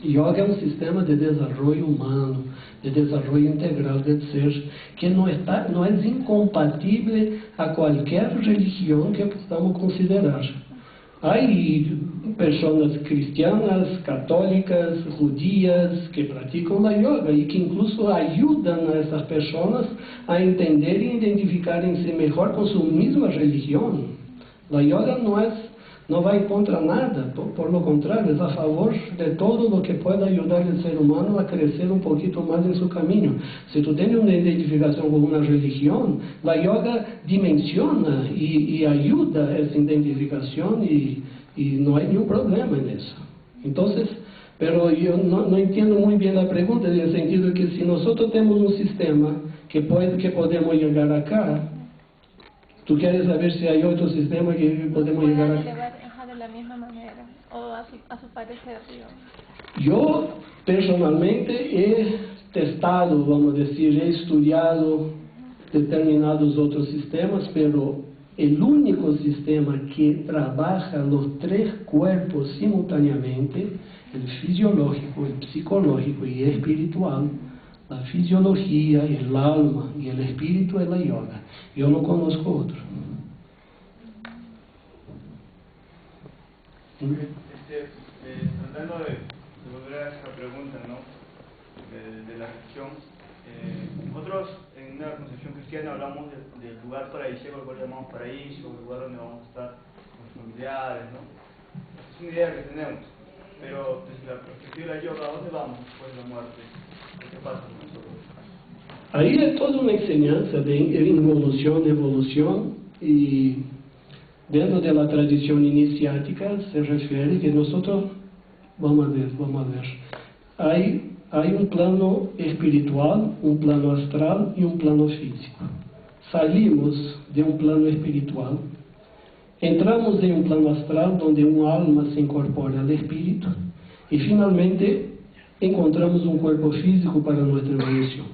El yoga es un sistema de desarrollo humano, de desarrollo integral del ser, que no es incompatible a cualquier religión que podamos considerar. Hay personas cristianas, católicas, judías que practican la yoga y que incluso ayudan a esas personas a entender y identificarse mejor con su misma religión. La yoga no va en contra de nada, por lo contrario, es a favor de todo lo que pueda ayudar al ser humano a crecer un poquito más en su camino. Si tú tienes una identificación con una religión, la yoga dimensiona y ayuda a esa identificación y no hay ningún problema en eso. Entonces, pero yo no entiendo muy bien la pregunta, en el sentido que si nosotros tenemos un sistema que podemos llegar acá, ¿tú quieres saber si hay otro sistema que podemos llegar acá? De la misma manera, o a su parecer, digamos. Yo personalmente he testado, vamos a decir, he estudiado determinados otros sistemas, pero el único sistema que trabaja los 3 cuerpos simultáneamente, el fisiológico, el psicológico y el espiritual, la fisiología, el alma y el espíritu es la yoga. Yo no conozco otro. Tratando de volver a esta pregunta, ¿no?, de la religión, nosotros en una concepción cristiana hablamos del lugar paradisíaco, al cual llamamos paraíso, el lugar donde vamos a estar con los familiares, ¿no? Es una idea que tenemos, pero desde la perspectiva de la yoga, ¿a dónde vamos después de la muerte? ¿Qué pasa con nosotros? Ahí es toda una enseñanza de evolución, y dentro de la tradición iniciática se refiere que nosotros, vamos a ver, hay un plano espiritual, un plano astral y un plano físico. Salimos de un plano espiritual, entramos en un plano astral donde un alma se incorpora al espíritu y finalmente encontramos un cuerpo físico para nuestra evolución.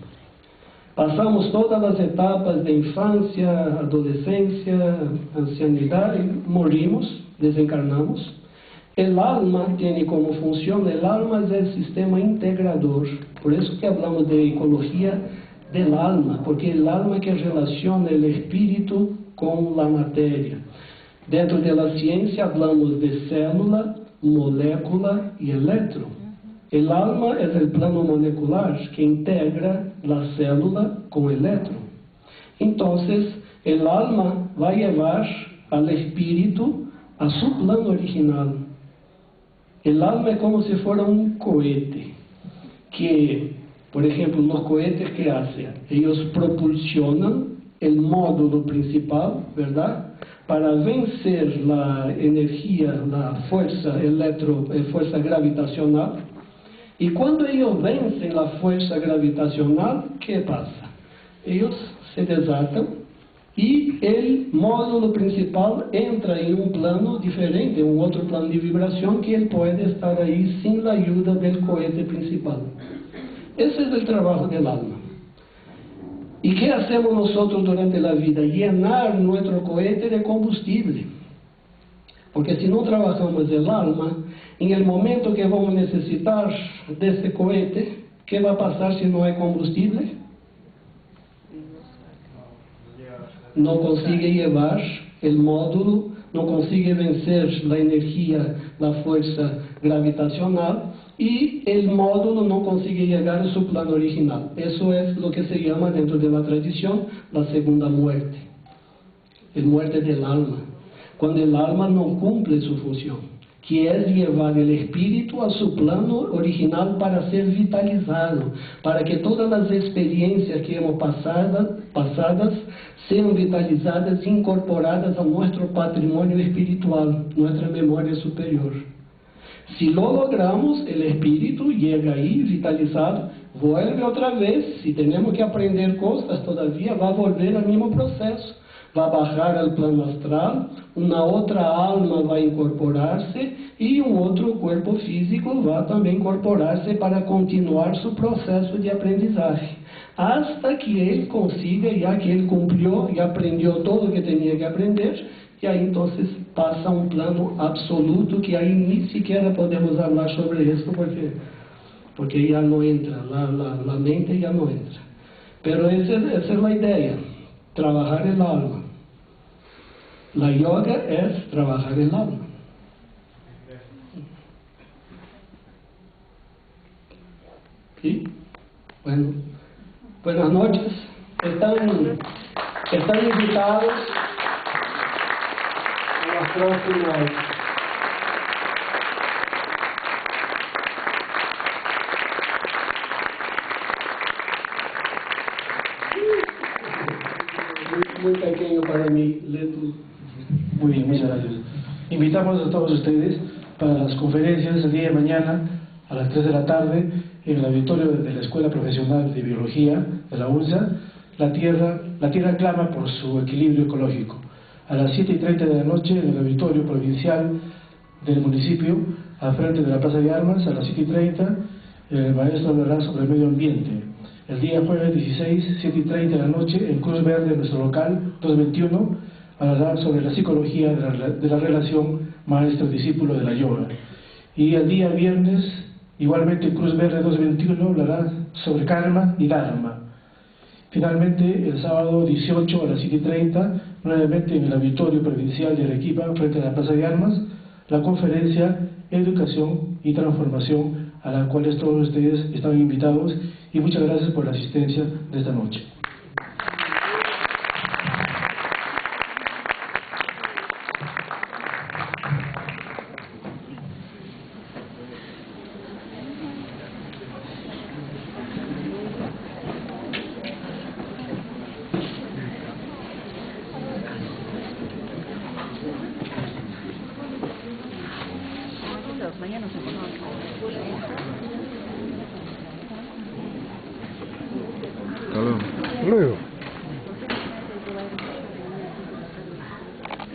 Pasamos todas las etapas de infancia, adolescencia, ancianidad y morimos, desencarnamos. El alma tiene como función, el alma es el sistema integrador, por eso que hablamos de ecología del alma, porque el alma que relaciona el espíritu con la materia. Dentro de la ciencia hablamos de célula, molécula y electro. El alma es el plano molecular que integra la célula con el electro. Entonces, el alma va a llevar al espíritu a su plano original. El alma es como si fuera un cohete, que, por ejemplo, los cohetes que hacen, ellos propulsionan el módulo principal, ¿verdad?, para vencer la energía, la fuerza fuerza gravitacional. Y cuando ellos vencen la fuerza gravitacional, ¿qué pasa? Ellos se desatan y el módulo principal entra en un plano diferente, un otro plano de vibración que él puede estar ahí sin la ayuda del cohete principal. Ese es el trabajo del alma. ¿Y qué hacemos nosotros durante la vida? Llenar nuestro cohete de combustible. Porque si no trabajamos el alma, en el momento que vamos a necesitar de ese cohete, ¿qué va a pasar si no hay combustible? No consigue llevar el módulo, no consigue vencer la energía, la fuerza gravitacional, y el módulo no consigue llegar a su plano original. Eso es lo que se llama dentro de la tradición la segunda muerte, la muerte del alma, cuando el alma no cumple su función, que es llevar el espíritu a su plano original para ser vitalizado, para que todas las experiencias que hemos pasadas sean vitalizadas e incorporadas a nuestro patrimonio espiritual, nuestra memoria superior. Si lo logramos, el espíritu llega ahí vitalizado, vuelve otra vez. Si tenemos que aprender cosas todavía, va a volver al mismo proceso. Va a bajar al plano astral, una otra alma va a incorporarse y un otro cuerpo físico va también a incorporarse para continuar su proceso de aprendizaje. Hasta que él consiga, ya que él cumplió y aprendió todo lo que tenía que aprender, y ahí entonces pasa a un plano absoluto que ahí ni siquiera podemos hablar sobre esto porque ya no entra, la mente ya no entra. Pero esa es la idea, trabajar el alma. La yoga es trabajar el alma. ¿Sí? Bueno, buenas noches. Están invitados a las próximas. Muy pequeño para mí. Muy bien, muchas gracias. Invitamos a todos ustedes para las conferencias el día de mañana a las 3 de la tarde en el auditorio de la Escuela Profesional de Biología de la UNSA. La tierra clama por su equilibrio ecológico. A las 7:30 de la noche en el auditorio provincial del municipio, al frente de la Plaza de Armas, a las 7:30, el maestro hablará sobre el medio ambiente. El día jueves 16, 7:30 de la noche, en Cruz Verde, nuestro local 221, hablará sobre la psicología de la relación maestro-discípulo de la yoga. Y el día viernes, igualmente en Cruz Verde 221, hablará sobre karma y dharma. Finalmente, el sábado 18 a las 7:30, nuevamente en el auditorio provincial de Arequipa, frente a la Plaza de Armas, la conferencia Educación y Transformación, a la cual todos ustedes están invitados, y muchas gracias por la asistencia de esta noche.